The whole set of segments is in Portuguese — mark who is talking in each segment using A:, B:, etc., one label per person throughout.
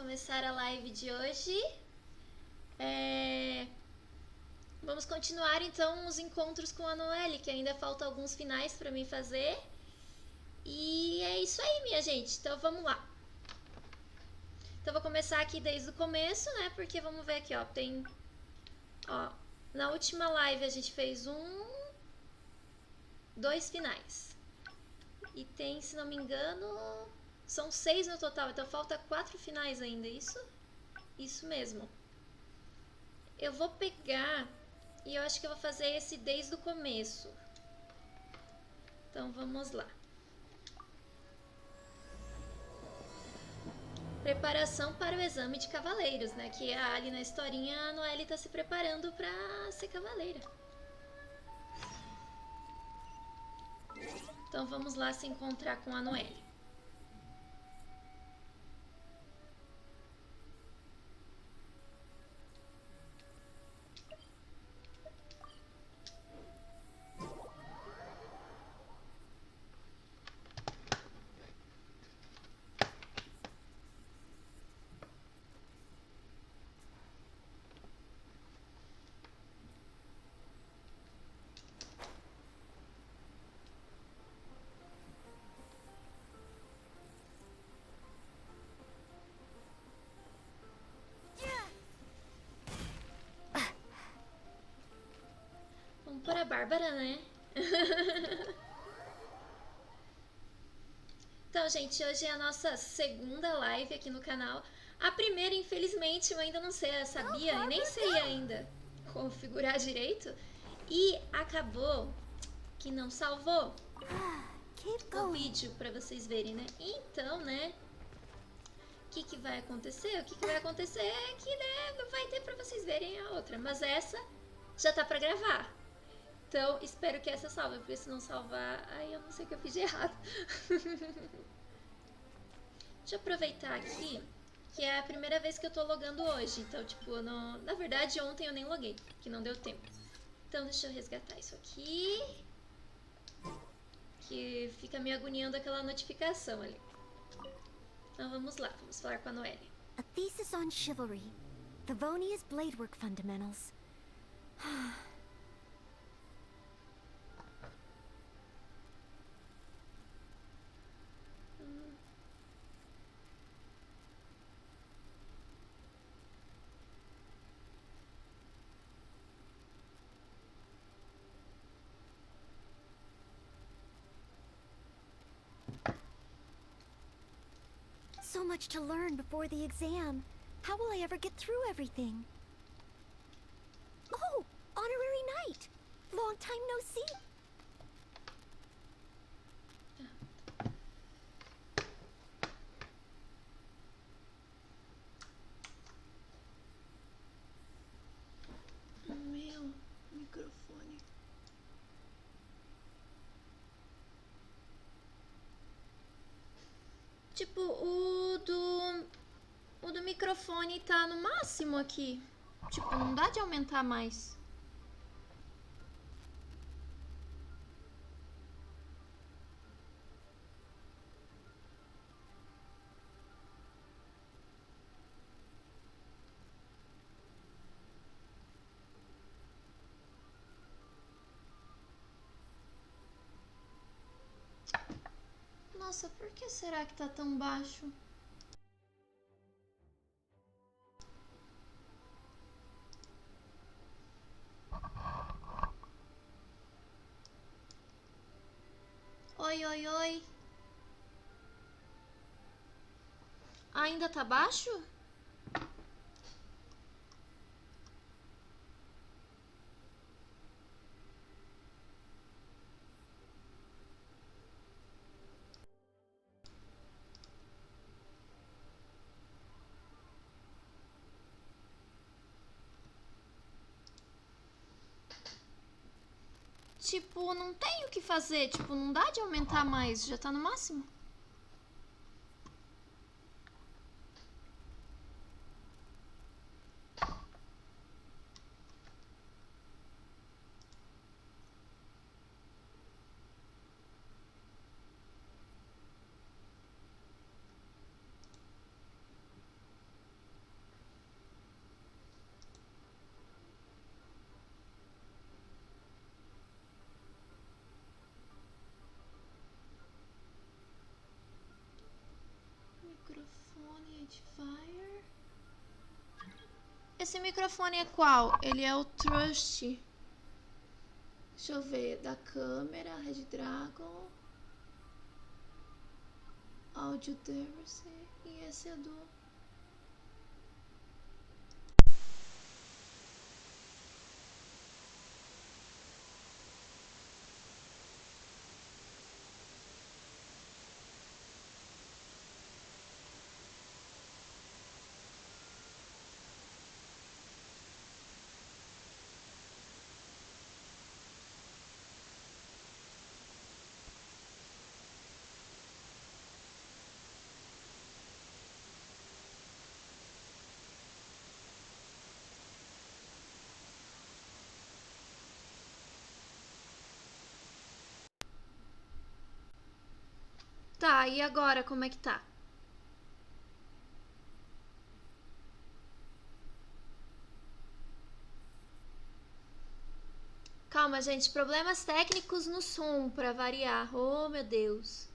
A: começar a live de hoje. Vamos continuar então os encontros com a Noelle, que ainda faltam alguns finais para mim fazer. E é isso aí, minha gente. Então vamos lá. Então vou começar aqui desde o começo, né? Porque vamos ver aqui, ó. Tem, ó, na última live a gente fez dois finais. E tem, se não me engano, são 6 no total. Então falta 4 finais ainda, isso? Isso mesmo. Eu vou pegar e eu acho que eu vou fazer esse desde o começo. Então vamos lá. Preparação para o exame de cavaleiros, né? Que ali na historinha a Noelle tá se preparando para ser cavaleira. Então vamos lá se encontrar com a Noelle. Vamos para a Bárbara, né? Então, gente, hoje é a nossa segunda live aqui no canal. A primeira, infelizmente, eu ainda não sabia e nem sei ainda configurar direito. E acabou que não salvou o vídeo para vocês verem, né? Então, né? O que vai acontecer? O que vai acontecer é que, né, não vai ter para vocês verem a outra. Mas essa já tá para gravar. Então, espero que essa salve, porque se não salvar, aí eu não sei o que eu fiz de errado. Deixa eu aproveitar aqui, que é a primeira vez que eu tô logando hoje. Então, tipo, na verdade, ontem eu nem loguei, que não deu tempo. Então, deixa eu resgatar isso aqui, que fica me agoniando aquela notificação ali. Então, vamos lá, vamos falar com a Noelle.
B: A thesis on chivalry. Favonia's bladework fundamentals. So much to learn before the exam. How will I ever get through everything? Oh, honorary knight. Long time no see.
A: Meu microfone. Tipo, o do microfone tá no máximo aqui. Tipo, não dá de aumentar mais. Nossa, por que será que tá tão baixo? Oi, oi, oi. Ainda tá baixo? Tipo, não tem o que fazer. Tipo, não dá de aumentar mais. Já tá no máximo. Esse microfone é qual? Ele é o Trust. Deixa eu ver. Da câmera, Red Dragon. Audio Diversity. E esse é do... Tá, e agora como é que tá? Calma, gente. Problemas técnicos no som, pra variar. Oh, meu Deus.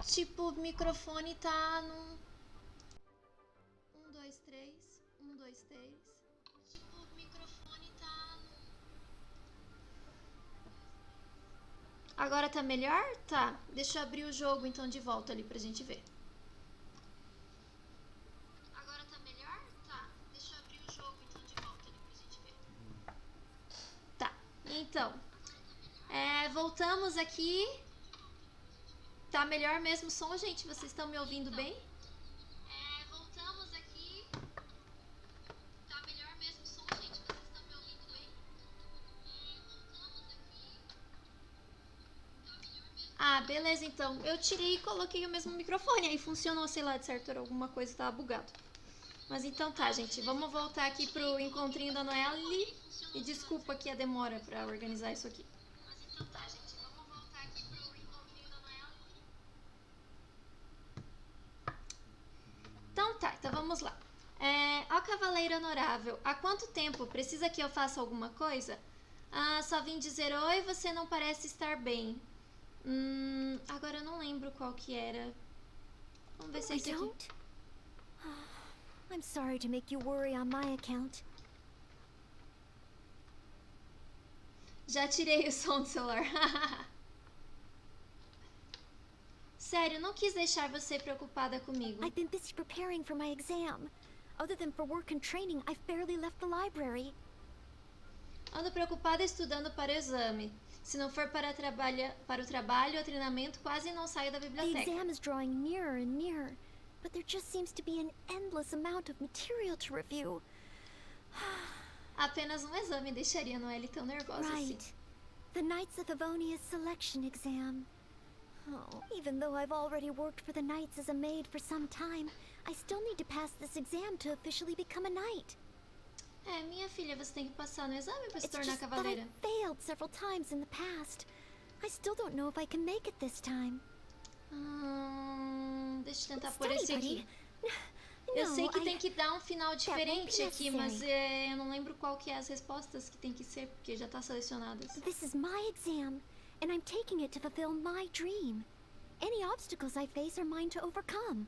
A: Tipo, o microfone tá no... 1, 2, 3. 1, 2, 3. Tipo, o microfone tá no... Agora tá melhor? Tá. Deixa eu abrir o jogo então de volta ali pra gente ver. Agora tá melhor? Tá. Deixa eu abrir o jogo então de volta ali pra gente ver. Tá. Então, voltamos aqui. Tá melhor mesmo o som, gente? Vocês estão me ouvindo bem? Voltamos aqui. Tá melhor mesmo o som, gente? Vocês estão me ouvindo bem? Voltamos aqui. Tá melhor mesmo. Ah, beleza, então. Eu tirei e coloquei o mesmo microfone. Aí funcionou, sei lá, de certo, alguma coisa tava bugado. Mas então tá, gente. Vamos voltar aqui pro encontrinho da Noelle. E desculpa aqui a demora pra organizar isso aqui. Mas então tá, gente. Vamos voltar aqui pro encontrinho da Noelle. Então vamos lá. Ó cavaleiro honorável, há quanto tempo? Precisa que eu faça alguma coisa? Ah, só vim dizer oi, você não parece estar bem. Agora eu não lembro qual que era. Vamos ver se é esse aqui.
B: I'm sorry to make you worry on my account.
A: Já tirei o som do celular. Sério, não quis deixar você preocupada comigo.
B: I've been busy preparing for my exam. Other than for work and training, I've barely left the library.
A: Ando preocupada estudando para o exame. Se não for para o trabalho ou treinamento, quase não saio da
B: The
A: biblioteca.
B: exam is drawing nearer and nearer, but there just seems to be an endless amount of material to review.
A: Apenas um exame deixaria a Noelle tão nervosa assim.
B: Right. The Knights of Avonia's selection exam. Oh, even though I've already worked for the Knights as a maid for some time, I still need to pass this exam to officially become a knight.
A: Minha filha, você tem que passar no exame para se
B: It's
A: tornar
B: just that
A: cavaleira.
B: I've failed several times in the past. I still don't know if I can make it this time.
A: Deixa eu tentar pôr
B: Study
A: esse aqui.
B: buddy.
A: Eu sei que
B: No,
A: tem que dar um final diferente
B: won't be
A: aqui, mas
B: necessary.
A: eu não lembro qual que é as respostas que tem que ser, porque já tá selecionadas.
B: This is my exam, and I'm taking it to fulfill my dream. Any obstacles I face are mine to overcome.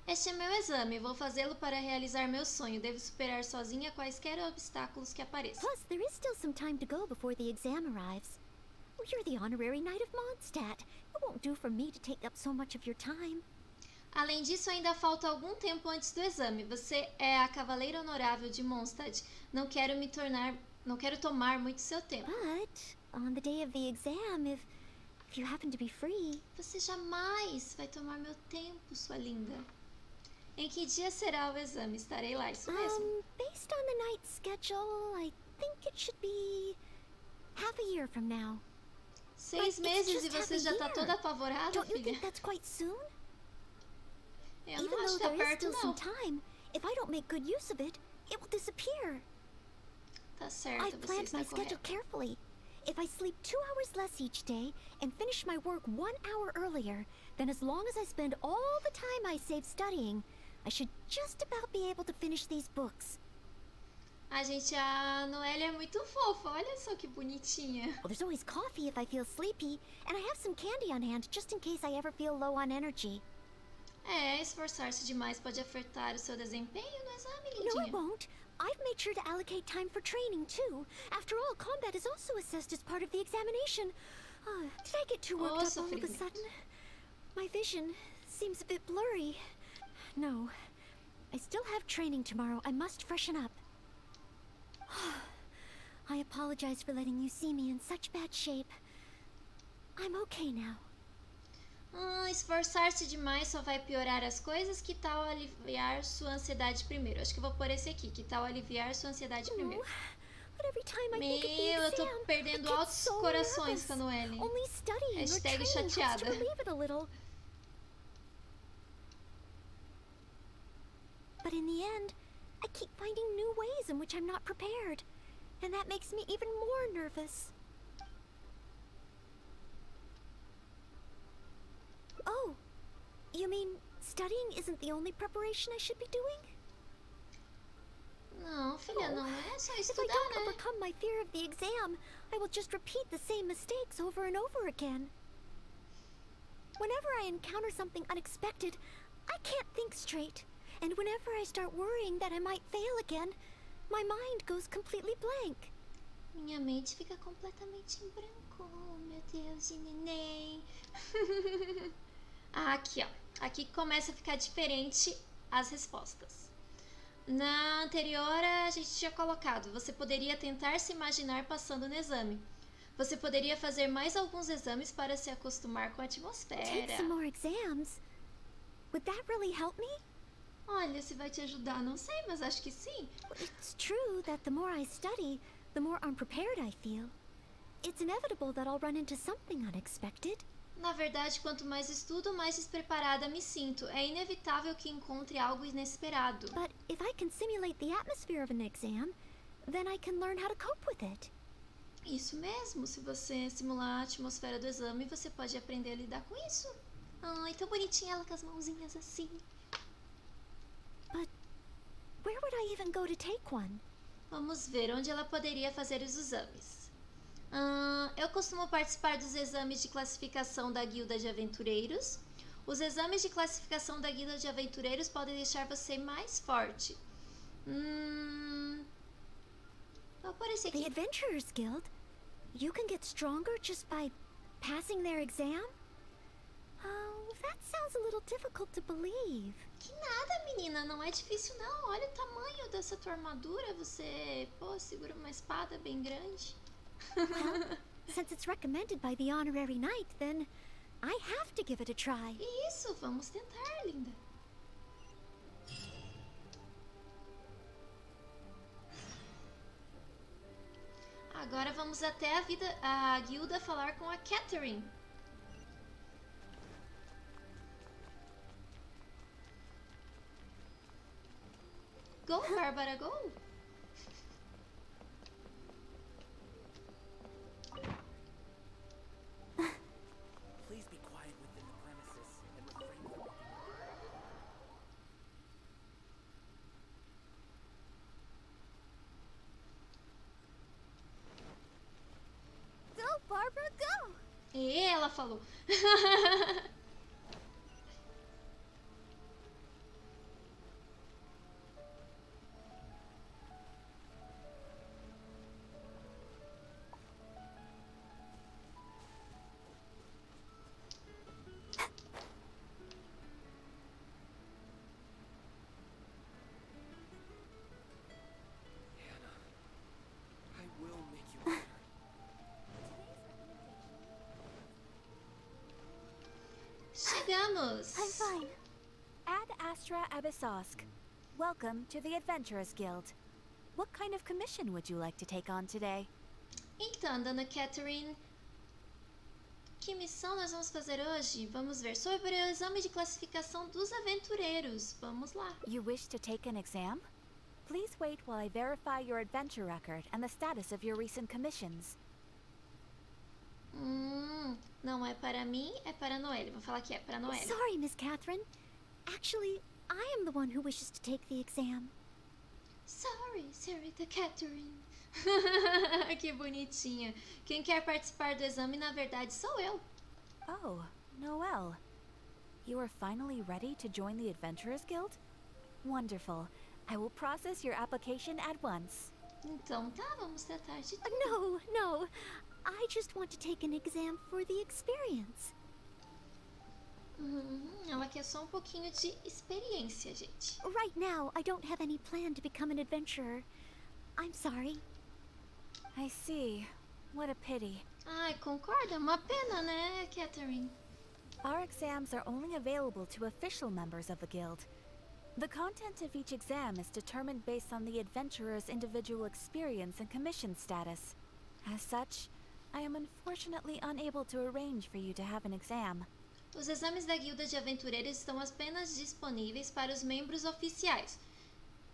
A: Este é meu exame, vou fazê-lo para realizar meu sonho. Devo superar sozinha quaisquer obstáculos que apareçam.
B: Plus, there is still some time to go before the exam arrives. Well, you're the honorary knight of Mondstadt. It won't do for me to take up so much of your time.
A: Além disso, ainda falta algum tempo antes do exame. Você é a cavaleira honorável de Mondstadt. Não quero tomar muito seu tempo.
B: But on the day of the exam, if you happen to be free.
A: Você jamais vai tomar meu tempo, sua linda. Em que dia será o exame? Estarei lá, isso mesmo.
B: Based on the night's schedule, I think it should be half a year from now.
A: 6
B: But it's
A: meses
B: just
A: e você
B: half a
A: já tá
B: year.
A: toda apavorada,
B: Don't you
A: filha?
B: think that's quite soon?
A: Eu
B: Even
A: não acho
B: though
A: que tá
B: there is
A: perto,
B: still
A: não.
B: some time, if I don't make good use of it, it will disappear.
A: Tá certo,
B: I've
A: você
B: planned
A: está
B: my schedule
A: correta.
B: carefully. If I sleep 2 hours less each day and finish my work 1 hour earlier, then as long as I spend all the time I save studying, I should just about be able to finish these books.
A: A Noelle é muito fofa, olha só que bonitinha.
B: Well, there's always coffee if I feel sleepy, and I have some candy on hand just in case I ever feel low on energy.
A: Esforçar-se demais pode afetar o seu desempenho no exame,
B: No, it
A: lindinha.
B: won't. I've made sure to allocate time for training, too. After all, combat is also assessed as part of the examination. Did I get too worked up all of a sudden? My vision seems a bit blurry. No, I still have training tomorrow. I must freshen up. I apologize for letting you see me in such bad shape. I'm okay now.
A: Esforçar-se demais só vai piorar as coisas. Que tal aliviar sua ansiedade primeiro? Acho que eu vou pôr esse aqui. Que tal aliviar sua ansiedade primeiro? Meu, eu tô perdendo altos corações com a Noelle. Hashtag chateada.
B: But in the end, I keep finding new ways in which I'm not prepared. And that makes me even more nervous. Oh, you mean studying isn't the only preparation I should be doing?
A: Não, filha, não é só
B: If I
A: estudar,
B: don't
A: né?
B: overcome my fear of the exam, I will just repeat the same mistakes over and over again. Whenever I encounter something unexpected, I can't think straight. And whenever I start worrying that I might fail again, my mind goes completely blank.
A: Minha mente fica completamente em branco. Oh, meu Deus, de neném. Aqui, ó. Aqui começa a ficar diferente as respostas. Na anterior, a gente tinha colocado: você poderia tentar se imaginar passando no exame. Você poderia fazer mais alguns exames para se acostumar com a atmosfera.
B: Take some more exams? Would that really help me?
A: Olha, se vai te ajudar, não sei, mas acho que sim.
B: It's true that the more I study, the more unprepared I feel. It's inevitable that I'll run into something unexpected.
A: Na verdade, quanto mais estudo, mais despreparada me sinto. É inevitável que encontre algo inesperado.
B: But if I can simulate the atmosphere of an exam, then I can learn how to cope with it.
A: Isso mesmo, se você simular a atmosfera do exame, você pode aprender a lidar com isso. Ai, tão bonitinha ela com as mãozinhas assim.
B: But where would I even go to take one?
A: Vamos ver onde ela poderia fazer os exames. Eu costumo participar dos exames de classificação da Guilda de Aventureiros. Os exames de classificação da Guilda de Aventureiros podem deixar você mais forte. Vou pôr esse aqui.
B: The Adventurers Guild? You can get stronger just by passing their exam? Oh, that sounds a little difficult to believe.
A: Que nada, menina, não é difícil não. Olha o tamanho dessa tua armadura. Você, segura uma espada bem grande.
B: Well, since it's recommended by the honorary knight, then I have to give it a try.
A: Isso, vamos tentar, linda. Agora vamos até a guilda falar com a Catherine. Go, Bárbara, go!
C: Please be quiet within the premises and refrain from making
B: Go, Barbara, go!
A: E ela falou.
C: I will make you better.
A: Chegamos!
B: I'm fine.
D: Ad Astra Abyssosk. Welcome to the Adventurers Guild. What kind of commission would you like to take on today?
A: Então, dona Catherine, que missão nós vamos fazer hoje? Vamos ver sobre o exame de classificação dos aventureiros. Vamos lá.
D: You wish to take an exam? Please wait while I verify your adventure record and the status of your recent commissions.
A: Não é para mim, é para a Noelle. Vou falar que é para a Noelle.
B: Sorry, Miss Catherine. Actually, I am the one who wishes to take the exam.
A: Sorry, Senhorita Catherine. Que bonitinha. Quem quer participar do exame, na verdade, sou eu.
D: Oh, Noelle. You are finally ready to join the Adventurers Guild? Wonderful. I will process your application at once.
A: Então tá, vamos tratar de tudo.
B: No. I just want to take an exam for the experience.
A: Ela quer só pouquinho de experiência, gente.
B: Right now, I don't have any plan to become an adventurer. I'm sorry.
D: I see. What a pity.
A: Ai, concorda? É uma pena, né, Catherine?
D: Our exams are only available to official members of the guild. The content of each exam is determined based on the adventurer's individual experience and commission status. As such, I am unfortunately unable to arrange for you to have an exam.
A: Os exames da Guilda de Aventureiros estão apenas disponíveis para os membros oficiais.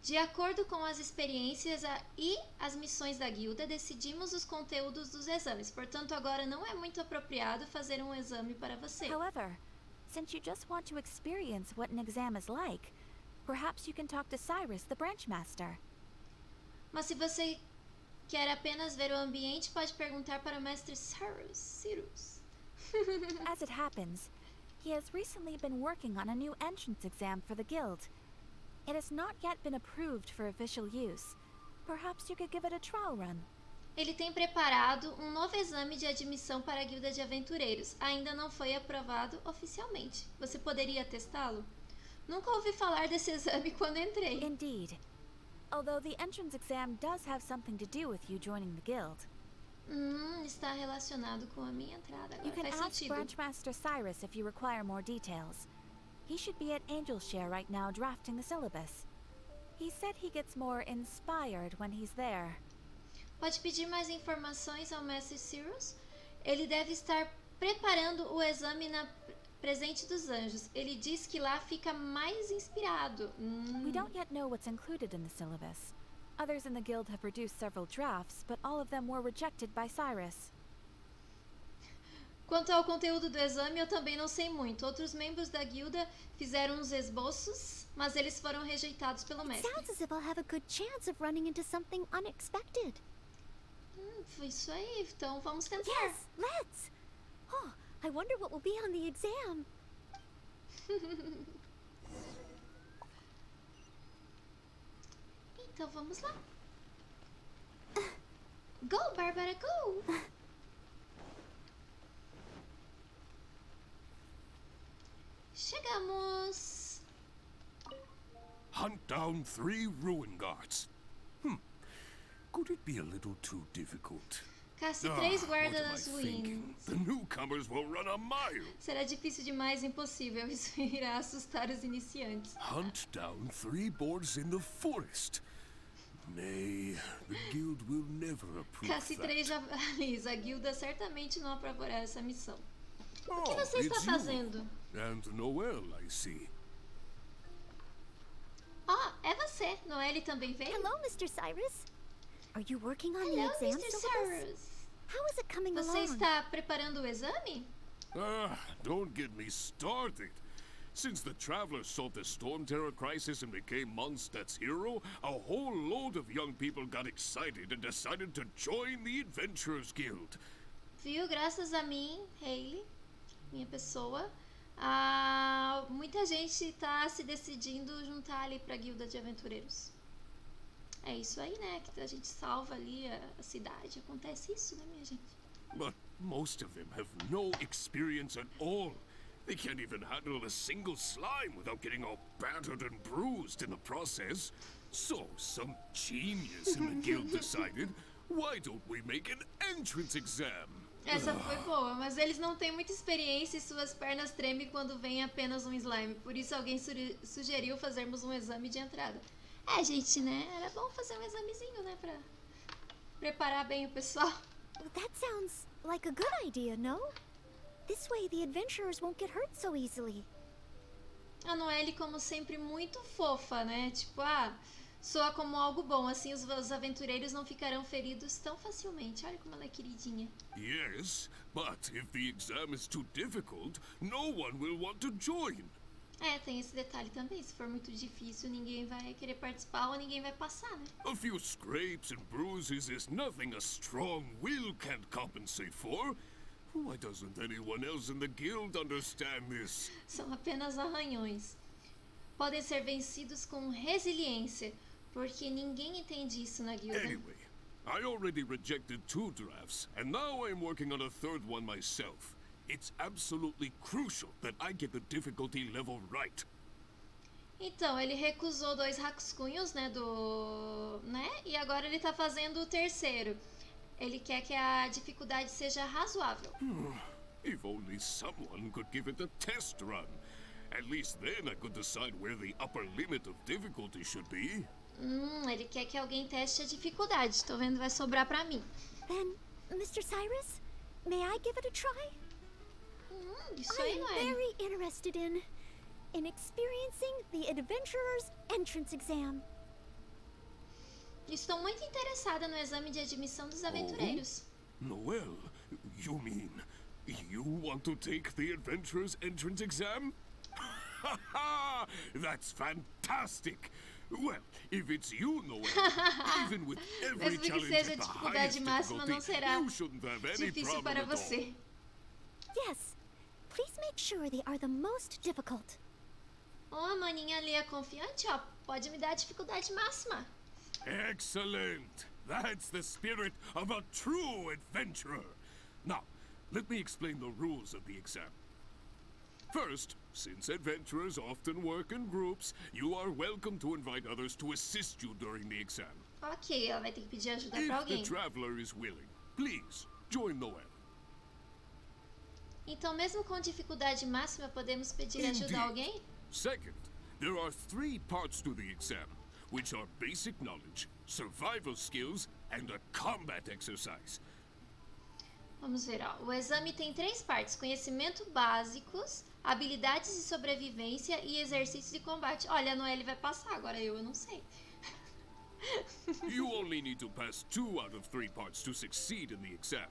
A: De acordo com as experiências e as missões da Guilda, decidimos os conteúdos dos exames. Portanto, agora não é muito apropriado fazer um exame para você.
D: However, since you just want to experience what an exam is like, perhaps you can talk to Cyrus, the branch master.
A: Mas se você quer apenas ver o ambiente, pode perguntar para o mestre Cyrus.
D: As it happens, he has recently been working on a new entrance exam for the guild. It has not yet been approved for official use. Perhaps you could give it a trial run.
A: Ele tem preparado um novo exame de admissão para a Guilda de Aventureiros. Ainda não foi aprovado oficialmente. Você poderia testá-lo? Nunca ouvi falar desse exame quando entrei.
D: Indeed. Although the entrance exam does have something to do with you joining the guild.
A: Está relacionado com a minha entrada agora.
D: You can
A: Faz
D: ask
A: sentido.
D: Branchmaster Cyrus if you require more details. He should be at Angel's Share right now drafting the syllabus. He said he gets more inspired when he's there.
A: Pode pedir mais informações ao mestre Cyrus? Ele deve estar preparando o exame na Presente dos Anjos. Ele diz que lá fica mais inspirado.
D: We don't yet know what's included in the syllabus. Others in the guild have produced several drafts, but all of them were rejected by Cyrus.
A: Quanto ao conteúdo do exame, eu também não sei muito. Outros membros da guilda fizeram uns esboços, mas eles foram rejeitados pelo mestre.
B: Sounds as if I'll have a good chance of running into something unexpected.
A: Foi isso aí, então vamos tentar.
B: Yes, let's! Oh, I wonder what will be on the exam.
A: Então vamos lá. Go, Bárbara, go! Chegamos!
E: Hunt down 3 ruin guards. Could it be a little too difficult?
A: Casse 3
E: what
A: guardas
E: am I
A: nas
E: thinking?
A: ruínas.
E: The newcomers will run a mile.
A: Será difícil demais, impossível. Isso irá assustar os iniciantes.
E: Hunt down 3 boards in the forest. Nay, the guild will never approve
A: Casse 3
E: that.
A: javalis. A guilda certamente não aprovará essa missão. O que
E: Oh,
A: você está
E: it's you.
A: fazendo?
E: And Noelle, I see.
A: É você. Noelle também veio?
B: Hello, Mr. Cyrus. Are you working on
A: Hello,
B: the exam
A: Mr.
B: syllabus?
A: Cyrus.
B: How is it coming
A: Você
B: along?
A: está preparando o exame?
E: Don't get me started. Since the Travelers solved the Storm Terror crisis and became Mondstadt's hero, a whole load of young people got excited and decided to join the Adventurers Guild.
A: Viu? Graças a mim, Hayley, minha pessoa, muita gente está se decidindo juntar ali para a Guilda de Aventureiros. É isso aí, né? Que a gente salva ali a cidade. Acontece isso, né, minha gente?
E: But most of them have no experience at all. They can't even handle a single slime without getting all battered and bruised in the process. So some genius in the guild decided, why don't we make an entrance exam?
A: Essa foi boa, mas eles não têm muita experiência e suas pernas tremem quando vem apenas um slime. Por isso alguém sugeriu fazermos um exame de entrada. Gente, né? Era bom fazer um examezinho, né? Pra preparar bem o pessoal.
B: That sounds like a good idea, no? This way the adventurers won't get hurt so easily.
A: A Noelle, como sempre, muito fofa, né? Tipo, soa como algo bom. Assim, os aventureiros não ficarão feridos tão facilmente. Olha como ela é queridinha.
E: Yes, but if the exam is too difficult, no one will want to join.
A: É, tem esse detalhe também. Se for muito difícil, ninguém vai querer participar ou ninguém vai passar, né?
E: A few scrapes and bruises is nothing a strong will can't compensate for. Why doesn't anyone else in the guild understand this?
A: São apenas arranhões. Podem ser vencidos com resiliência, porque ninguém entende isso na guilda.
E: Anyway, I already rejected 2 drafts, and now I'm working on a 3rd one myself. It's absolutely crucial that I get the difficulty level right.
A: Então, ele recusou 2 rascunhos, né, E agora ele tá fazendo o 3º. Ele quer que a dificuldade seja razoável.
E: If only someone could give it a test run. At least then I could decide where the upper limit of difficulty should be.
A: Ele quer que alguém teste a dificuldade. Tô vendo, vai sobrar pra mim.
B: Then, Mr. Cyrus, may I give it a try?
A: Isso aí,
B: I'm
A: Noelle.
B: very interested in experiencing the adventurer's entrance exam.
A: Estou muito interessada no exame de admissão dos aventureiros.
E: Noelle, you mean you want to take the adventurer's entrance exam? That's fantastic! Well, if it's you, Noelle, even with every
A: Mesmo que
E: challenge
A: seja
E: at the
A: dificuldade
E: highest
A: máxima, não
E: difficulty,
A: será
E: you shouldn't have any
A: difícil
E: problem
A: para
E: at all.
A: você.
B: Yes, please make sure they are the most difficult.
A: A maninha ali é confiante, ó. Pode me dar a dificuldade máxima.
E: Excellent! That's the spirit of a true adventurer. Now, let me explain the rules of the exam. First, since adventurers often work in groups, you are welcome to invite others to assist you during the exam.
A: Ok, ela vai ter que pedir ajuda pra
E: If the
A: alguém.
E: traveler is willing, please join Noelle.
A: Então, mesmo com dificuldade máxima, podemos pedir ajuda a alguém?
E: Second, there are 3 parts to the exam, which are basic knowledge, survival skills, and a combat exercise.
A: Vamos ver, ó. O exame tem 3 partes: conhecimento básicos, habilidades de sobrevivência e exercícios de combate. Olha, a Noelle vai passar, agora eu não sei.
E: You only need to pass 2 out of 3 parts to succeed in the exam.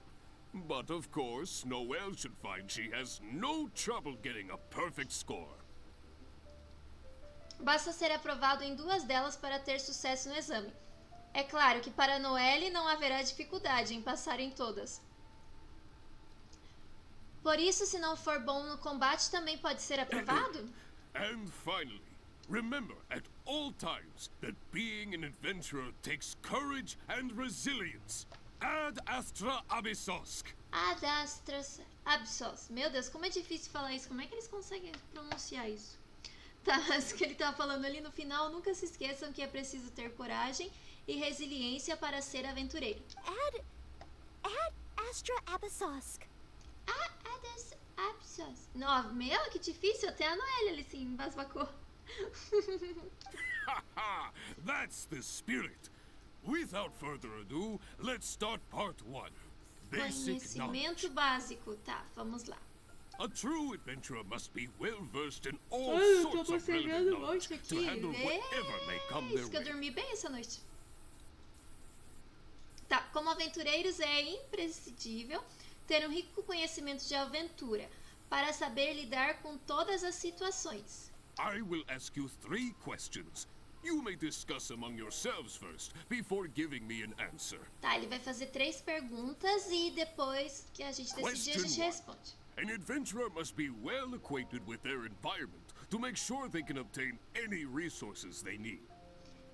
E: But of course, Noelle should find she has no trouble getting a perfect score.
A: Basta ser aprovado em 2 delas para ter sucesso no exame. É claro que para Noelle não haverá dificuldade em passar em todas. Por isso, se não for bom no combate, também pode ser aprovado?
E: And finally, remember at all times that being an adventurer takes courage and resilience. Ad astra abyssosk.
A: Ad astras absos. Meu Deus, como é difícil falar isso. Como é que eles conseguem pronunciar isso? Tá, isso que ele tá falando ali no final. Nunca se esqueçam que é preciso ter coragem e resiliência para ser aventureiro.
B: Ad Astra Abyssosk.
A: Ad absos. Não, meu, que difícil. Até a Noelle ali se embasbacou.
E: Haha, that's the spirit. Without further ado, let's start part 1. Basic knowledge.
A: Conhecimento básico. Tá, vamos lá.
E: A true adventurer must be well versed in all
A: Ai, eu
E: sorts
A: tô
E: of relevant
A: bocejando
E: knowledge
A: muito
E: to
A: aqui.
E: handle whatever may come their
A: Isso que eu
E: way.
A: dormi bem essa noite. Tá, como aventureiros é imprescindível ter um rico conhecimento de aventura para saber lidar com todas as situações.
E: I will ask you 3 questions. You may discuss among yourselves first, before giving me an answer.
A: Tá, ele vai fazer 3 perguntas e depois que a gente decidir, a gente
E: Question 1.
A: responde.
E: An adventurer must be well acquainted with their environment to make sure they can obtain any resources they need.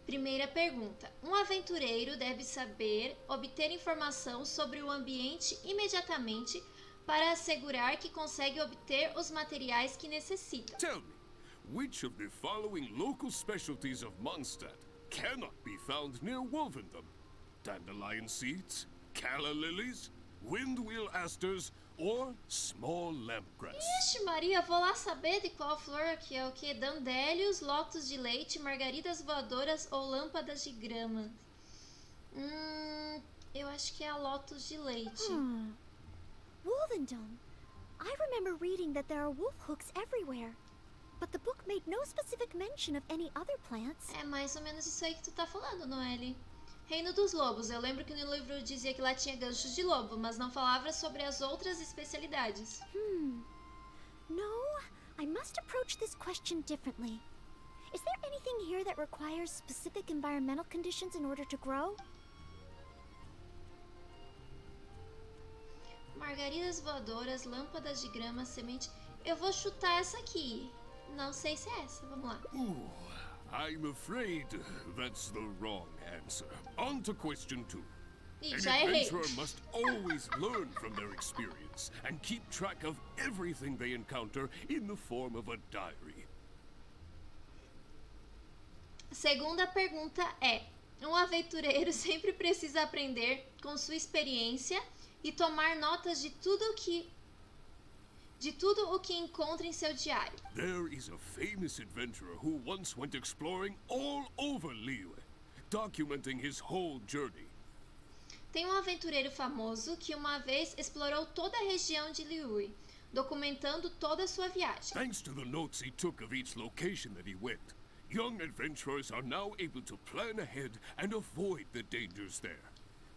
A: Primeira pergunta. Um aventureiro deve saber obter informação sobre o ambiente imediatamente para assegurar que consegue obter os materiais que necessita.
E: Tell me, which of the following local specialties of Mondstadt cannot be found near Wolvendom? Dandelion seeds, calla lilies, windwheel asters, or small lampgrass?
A: Ixi, Maria, vou lá saber de qual flor que é o que? Dandélios, lótus de leite, margaridas voadoras ou lâmpadas de grama? Eu acho que é a lótus de leite.
B: Wolvendom. I remember reading that there are wolf hooks everywhere. But the book made no specific mention of any other plants.
A: É mais ou menos isso aí que tu tá falando, Noelle. Reino dos Lobos. Eu lembro que no livro dizia que lá tinha ganchos de lobo, mas não falava sobre as outras especialidades.
B: No, I must approach this question differently. Is there anything here that requires specific environmental conditions in order to grow?
A: Margaridas voadoras, lâmpadas de grama, semente. Eu vou chutar essa aqui. Não sei se é essa. Vamos lá.
E: Ooh, I'm afraid that's the wrong answer. On to question 2.
A: Ih,
E: An
A: já errei.
E: adventurer must always learn from their experience and keep track of everything they encounter in the form of a diary.
A: Segunda pergunta é: um aventureiro sempre precisa aprender com sua experiência e tomar notas de tudo o que encontra em seu diário.
E: There is a famous adventurer who once went exploring all over Liyue, documenting his whole journey.
A: Tem um aventureiro famoso que uma vez explorou toda a região de Liyue, documentando toda a sua viagem.
E: Thanks to the notes he took of each location that he went, young adventurers are now able to plan ahead and avoid the dangers there.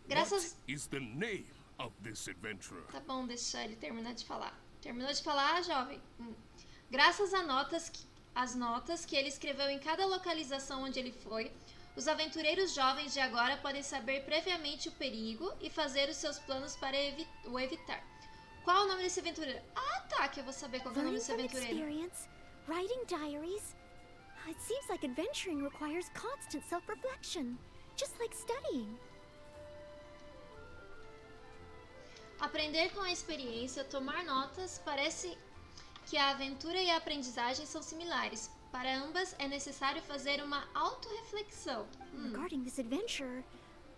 A: Graças...
E: What is the name of this adventurer?
A: Tá bom, deixa ele terminar de falar. Terminou de falar, jovem? Graças às notas que ele escreveu em cada localização onde ele foi, os aventureiros jovens de agora podem saber previamente o perigo e fazer os seus planos para o evitar. Qual o nome desse aventureiro? Ah, tá, que eu vou saber qual é o nome desse aventureiro.
B: Experience, writing diaries. It seems like adventuring requires constant self-reflection, just like studying.
A: Aprender com a experiência, tomar notas, parece que a aventura e a aprendizagem são similares. Para ambas é necessário fazer uma autorreflexão.
B: Regarding this adventurer,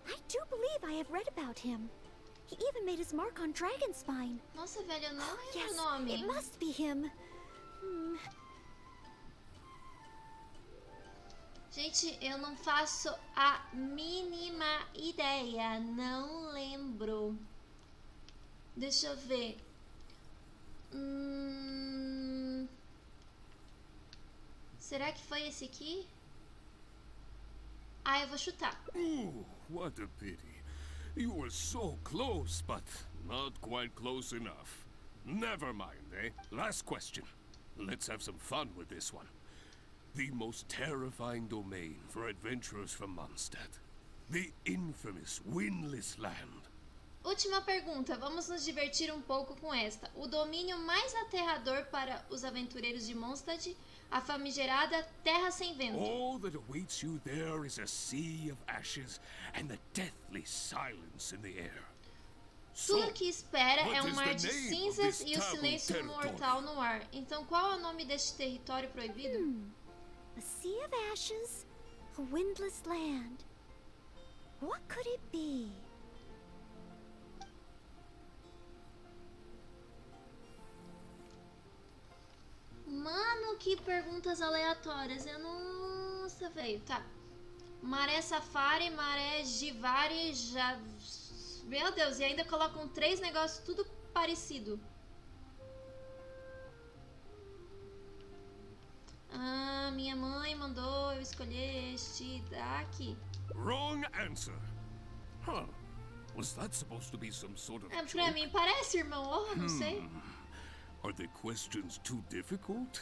B: I do believe I have read about him. He even made his mark on Dragonspine.
A: Nossa, velho, eu não lembro
B: Yes,
A: o nome.
B: it must be him.
A: Gente, eu não faço a mínima ideia. Não lembro. Deixa eu ver. Será que foi esse aqui? Ah, eu vou chutar.
E: Ooh, what a pity. You were so close, but not quite close enough. Never mind, eh? Last question. Let's have some fun with this one. The most terrifying domain for adventurers from Mondstadt. The infamous Windless Land.
A: Última pergunta, vamos nos divertir um pouco com esta. O domínio mais aterrador para os aventureiros de Mondstadt, a famigerada Terra Sem Vento.
E: All that awaits you there is a sea of ashes and the deathly silence in the air.
A: Tudo o que espera é
E: what
A: um
E: is
A: mar
E: the
A: de
E: name of
A: cinzas
E: this
A: e o
E: taboo
A: silêncio
E: territory?
A: mortal no ar. Então qual é o nome deste território proibido?
B: A sea of ashes, a windless land. What could it be?
A: Mano, que perguntas aleatórias. Eu não... Nossa, velho. Tá. Maré Safari, Maré Jivari, já... Meu Deus, e ainda colocam 3 negócios tudo parecido. Ah, minha mãe mandou eu escolher este daqui.
E: Wrong answer. Huh. Was that supposed to be some sort of
A: É, pra
E: joke?
A: mim parece, irmão. Oh, não sei.
E: Are the questions too difficult?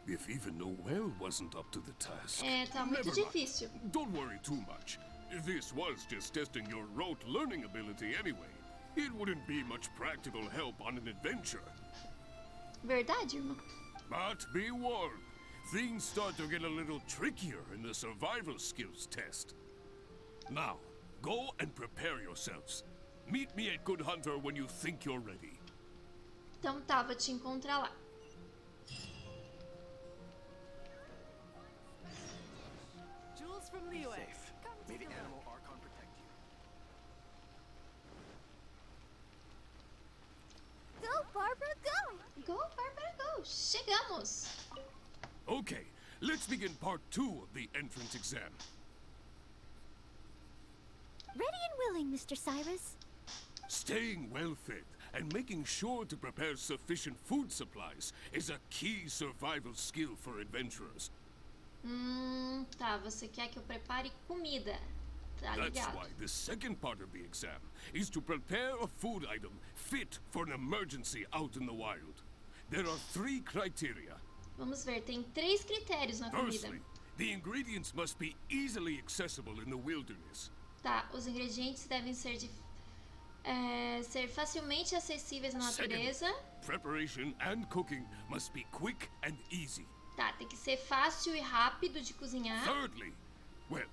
E: If even Noelle wasn't up to the task.
A: É, tá muito
E: Never mind.
A: difícil.
E: Don't worry too much. This was just testing your rote learning ability anyway. It wouldn't be much practical help on an adventure.
A: Verdade, irmão?
E: But be warned, things start to get a little trickier in the survival skills test. Now, go and prepare yourselves. Meet me at Good Hunter when you think you're ready.
A: Então tá, vou te encontrar lá.
C: Jules from Liyue. May the animal Archon protect you.
B: Go, Barbara, go!
A: Go, Bárbara, go! Chegamos!
E: Okay, let's begin part 2 of the entrance exam.
B: Ready and willing, Mr. Cyrus.
E: Staying well fed and making sure to prepare sufficient food supplies is a key survival skill for adventurers.
A: Tá, você quer que eu prepare comida. Tá
E: That's
A: ligado.
E: why the second part of the exam is to prepare a food item fit for an emergency out in the wild. There are 3 criteria.
A: Vamos ver, tem 3 critérios na comida.
E: Firstly, the ingredients must be easily accessible in the wilderness.
A: Tá, os ingredientes devem ser ser facilmente acessíveis na natureza.
E: Second, preparation and cooking must be quick and easy.
A: Tá, tem que ser fácil e rápido de cozinhar.
E: Thirdly, well,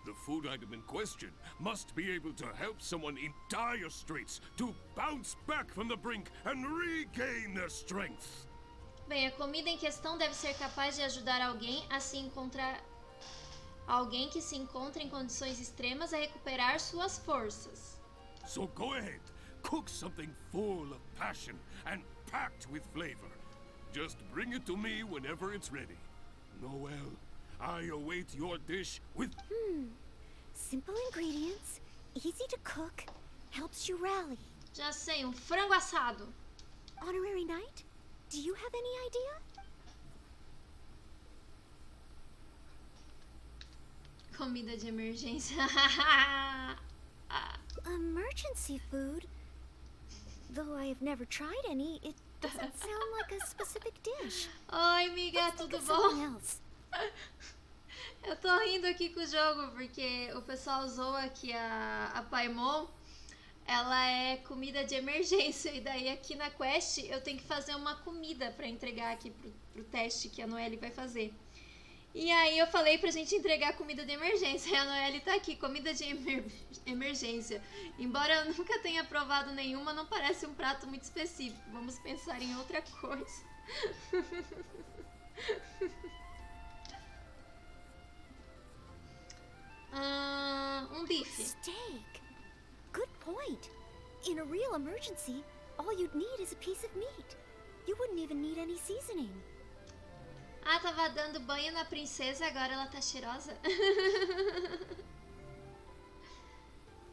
E: the food item in question must be able to help someone in dire straits to bounce back from the brink and regain their strength.
A: Bem, a comida em questão deve ser capaz de ajudar alguém a se encontrar... Alguém que se encontra em condições extremas a recuperar suas forças.
E: So go ahead, cook something full of passion and packed with flavor. Just bring it to me whenever it's ready. Noelle, I await your dish with...
B: Simple ingredients, easy to cook, helps you rally.
A: Já sei, frango assado.
B: Honorary Knight, do you have any idea?
A: Comida de emergência.
B: Emergency food? Though I have never tried any, it doesn't sound like a specific dish.
A: Oi, amiga,
B: Let's think
A: tudo
B: of something
A: bom?
B: else.
A: Eu tô rindo aqui com o jogo porque o pessoal zoa que a Paimon, ela é comida de emergência. E daí aqui na quest eu tenho que fazer uma comida pra entregar aqui pro teste que a Noelle vai fazer. E aí eu falei pra gente entregar comida de emergência. E a Noelle tá aqui, comida de emergência. Embora eu nunca tenha provado nenhuma, não parece um prato muito específico. Vamos pensar em outra coisa. Bife.
B: Steak. Good point. In a real emergency, all you'd need is a piece of meat. You wouldn't even need any seasoning.
A: Ah, tava dando banho na princesa, agora ela tá cheirosa.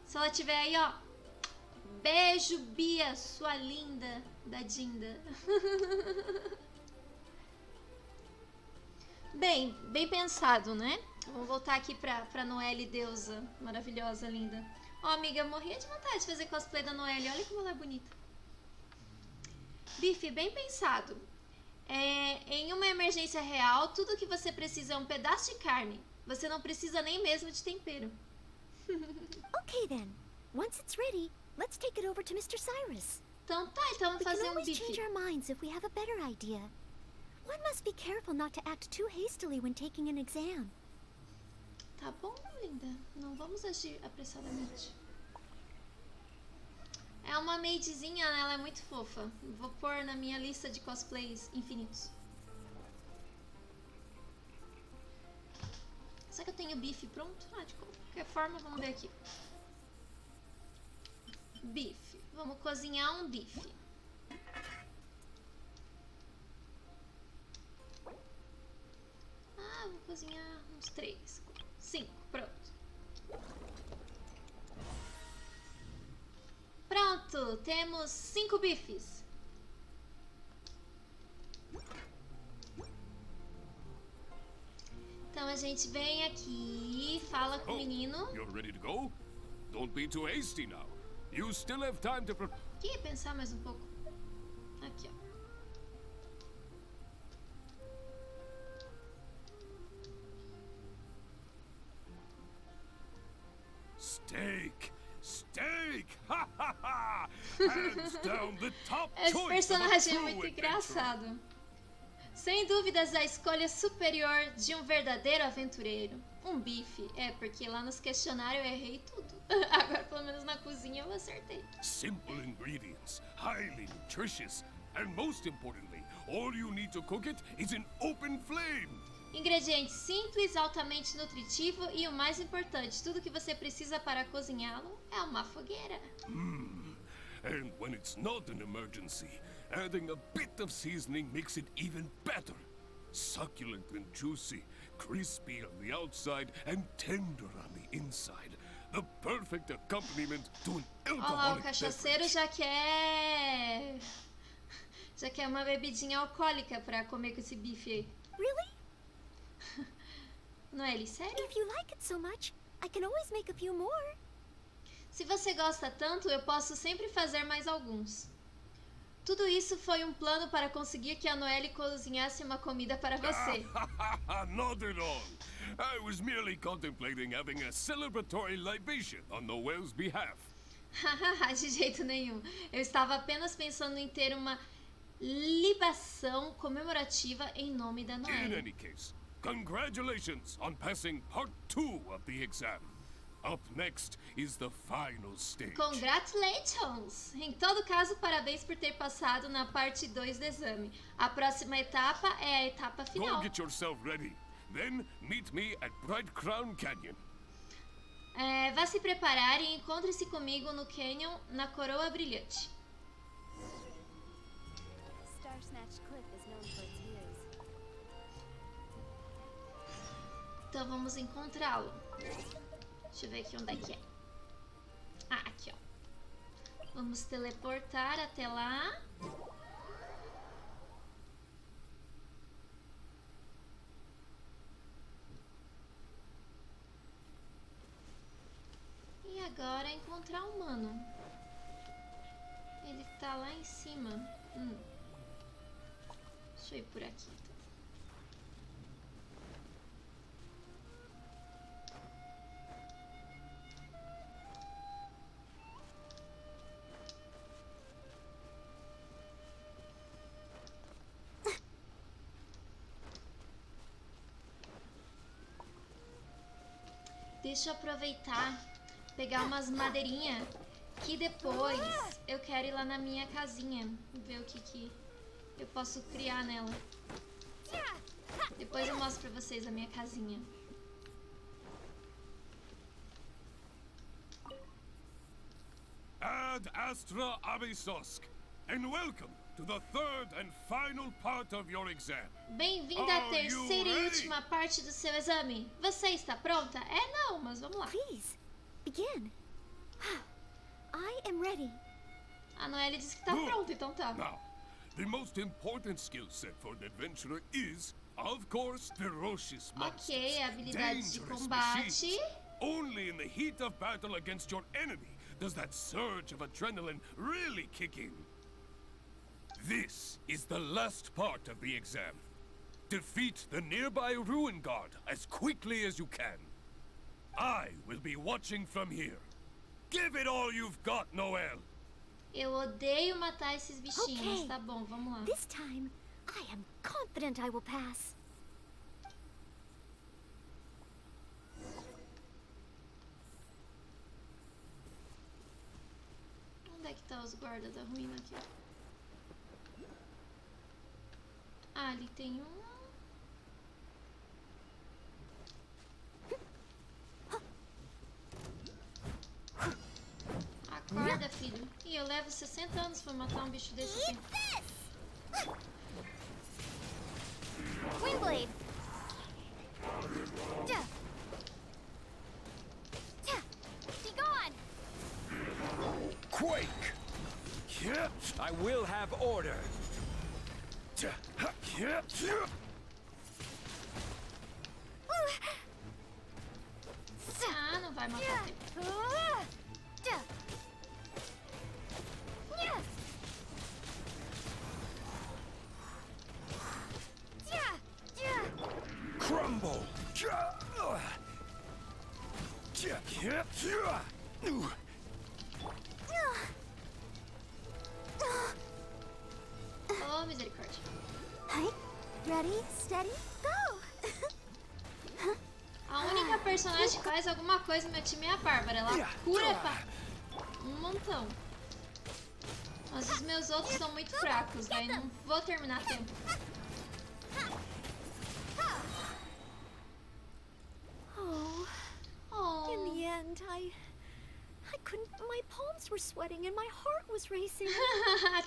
A: Se ela tiver aí, ó. Beijo, Bia, sua linda da Dinda. Bem pensado, né? Vamos voltar aqui pra Noelle, deusa maravilhosa, linda. Ó, amiga, eu morria de vontade de fazer cosplay da Noelle. Olha como ela é bonita. Bife, bem pensado. Em uma emergência real, tudo que você precisa é um pedaço de carne. Você não precisa nem mesmo de tempero.
B: Okay then. Once it's ready, let's take it over to Mr. Cyrus.
A: Então tá, então vamos
B: We can
A: fazer
B: always
A: bife.
B: change our minds if we have a better idea. One must be careful not to act too hastily when taking an exam.
A: Tá bom, linda. Não vamos agir apressadamente. É uma maidzinha, né? Ela é muito fofa. Vou pôr na minha lista de cosplays infinitos. Será que eu tenho bife pronto? Ah, de qualquer forma, vamos ver aqui. Bife. Vamos cozinhar um bife. Ah, vou cozinhar uns 3, 5, pronto. Pronto, temos 5 bifes. Então a gente vem aqui, fala com o menino.
E: You're ready to go? Don't be too hasty now. You still have time to
A: Aqui, pensar mais um pouco. Aqui, ó.
E: Steak! Steak! Ha ha ha! Hands down the top
A: Esse
E: choice of a
A: personagem é
E: true
A: muito
E: adventurer.
A: engraçado. Sem dúvidas, a escolha superior de um verdadeiro aventureiro. Um bife. Porque lá nos questionários eu errei tudo. Agora, pelo menos na cozinha, eu acertei.
E: Simple ingredients, highly nutritious, and most importantly, all you need to cook it is an open flame.
A: Ingredientes simples, altamente nutritivo e o mais importante, tudo que você precisa para cozinhá-lo é uma fogueira.
E: And when it's not an emergency, adding a bit of seasoning makes it even better. Succulent and juicy, crispy on the outside and tender on the inside. The perfect accompaniment to an
A: Olha lá, o
E: alcoholic
A: cachaceiro
E: beverage.
A: já quer uma bebidinha alcoólica para comer com esse bife aí.
B: Really?
A: Noelle, sério?
B: If you like it so much, I can always make a few more.
A: Se você gosta tanto, eu posso sempre fazer mais alguns. Tudo isso foi um plano para conseguir que a Noelle cozinhasse uma comida para você.
E: Not at all. I was merely contemplating having a celebratory libation on Noelle's behalf.
A: De jeito nenhum. Eu estava apenas pensando em ter uma libação comemorativa em nome da
E: In
A: Noelle.
E: any case, congratulations on passing part 2 of the exam. Up next is the final stage.
A: Congratulations! Em todo caso, parabéns por ter passado na parte 2 do exame. A próxima etapa é a etapa
E: Go
A: final.
E: get yourself ready. Then meet me at Bright Crown Canyon.
A: Vá se preparar e encontre-se comigo no Canyon, na Coroa Brilhante.
B: Star Snatch Cliff is known for its views.
A: Então vamos encontrá-lo. Deixa eu ver aqui onde é que é. Ah, aqui ó. Vamos teleportar até lá. E agora encontrar o humano. Ele tá lá em cima. Deixa eu ir por aqui. Deixa eu aproveitar, pegar umas madeirinhas, que depois eu quero ir lá na minha casinha, ver o que eu posso criar nela. Depois eu mostro pra vocês a minha casinha.
E: Ad Astra Abysosk, and welcome to the third and final part of your exam.
A: Bem-vinda à
E: Are you
A: terceira e
E: ready?
A: última parte do seu exame. Você está pronta? Não, mas vamos lá.
B: Please, begin. I am ready.
A: A Noelle disse que tá
E: Good.
A: pronta, então tá.
E: Now, the most important skill set for an adventurer is, of course, ferocious monsters.
A: Ok, habilidades de
E: Dangerous
A: combate.
E: machines. Only in the heat of battle against your enemy does that surge of adrenaline really kick in. This is the last part of the exam. Defeat the nearby ruin guard as quickly as you can. I will be watching from here. Give it all you've got, Noelle.
A: Eu odeio matar esses bichinhos.
B: Ok.
A: Tá bom, vamos lá.
B: This time, I am confident I will pass.
A: Onde é que tá os guardas da ruína aqui? Ah, ali tem um. Acorda, filho. Ih, eu levo 60 anos pra matar um bicho desse aqui.
B: Windblade. Duh. Duh. Be gone.
F: Quake! I will have order.
A: Ah, não vai matar ele.
B: Duh. Yeah. Yeah. Yeah.
F: Crumble!
A: Oh, misericórdia.
B: Hi. Ready, steady, go.
A: A única personagem que faz alguma coisa no meu time é a Bárbara. Ela cura um montão. Mas os meus outros são muito fracos, daí não vou terminar a tempo.
B: Oh, in
A: Oh.
B: the end, I couldn't. My palms were sweating and my heart was racing.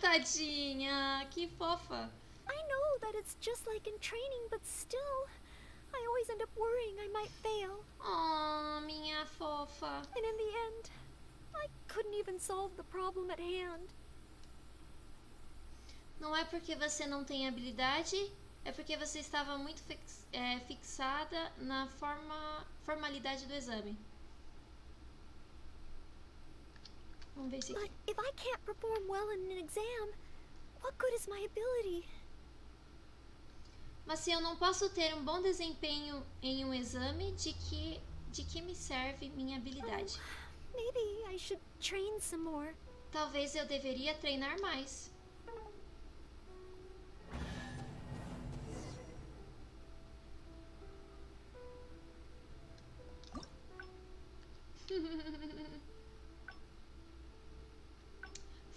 A: Tadinha, que fofa.
B: I know that it's just like in training, but still, I always end up worrying I might fail.
A: Oh, minha fofa.
B: And in the end, I couldn't even solve the problem at hand.
A: Não é porque você não tem habilidade, é porque você estava muito fixada na formalidade do exame. Vamos ver se
B: But
A: aqui.
B: if I can't perform well in an exam, What good is my ability?
A: Mas se eu não posso ter um bom desempenho em um exame, de que me serve minha habilidade?
B: Maybe I should train some more.
A: Talvez eu deveria treinar mais.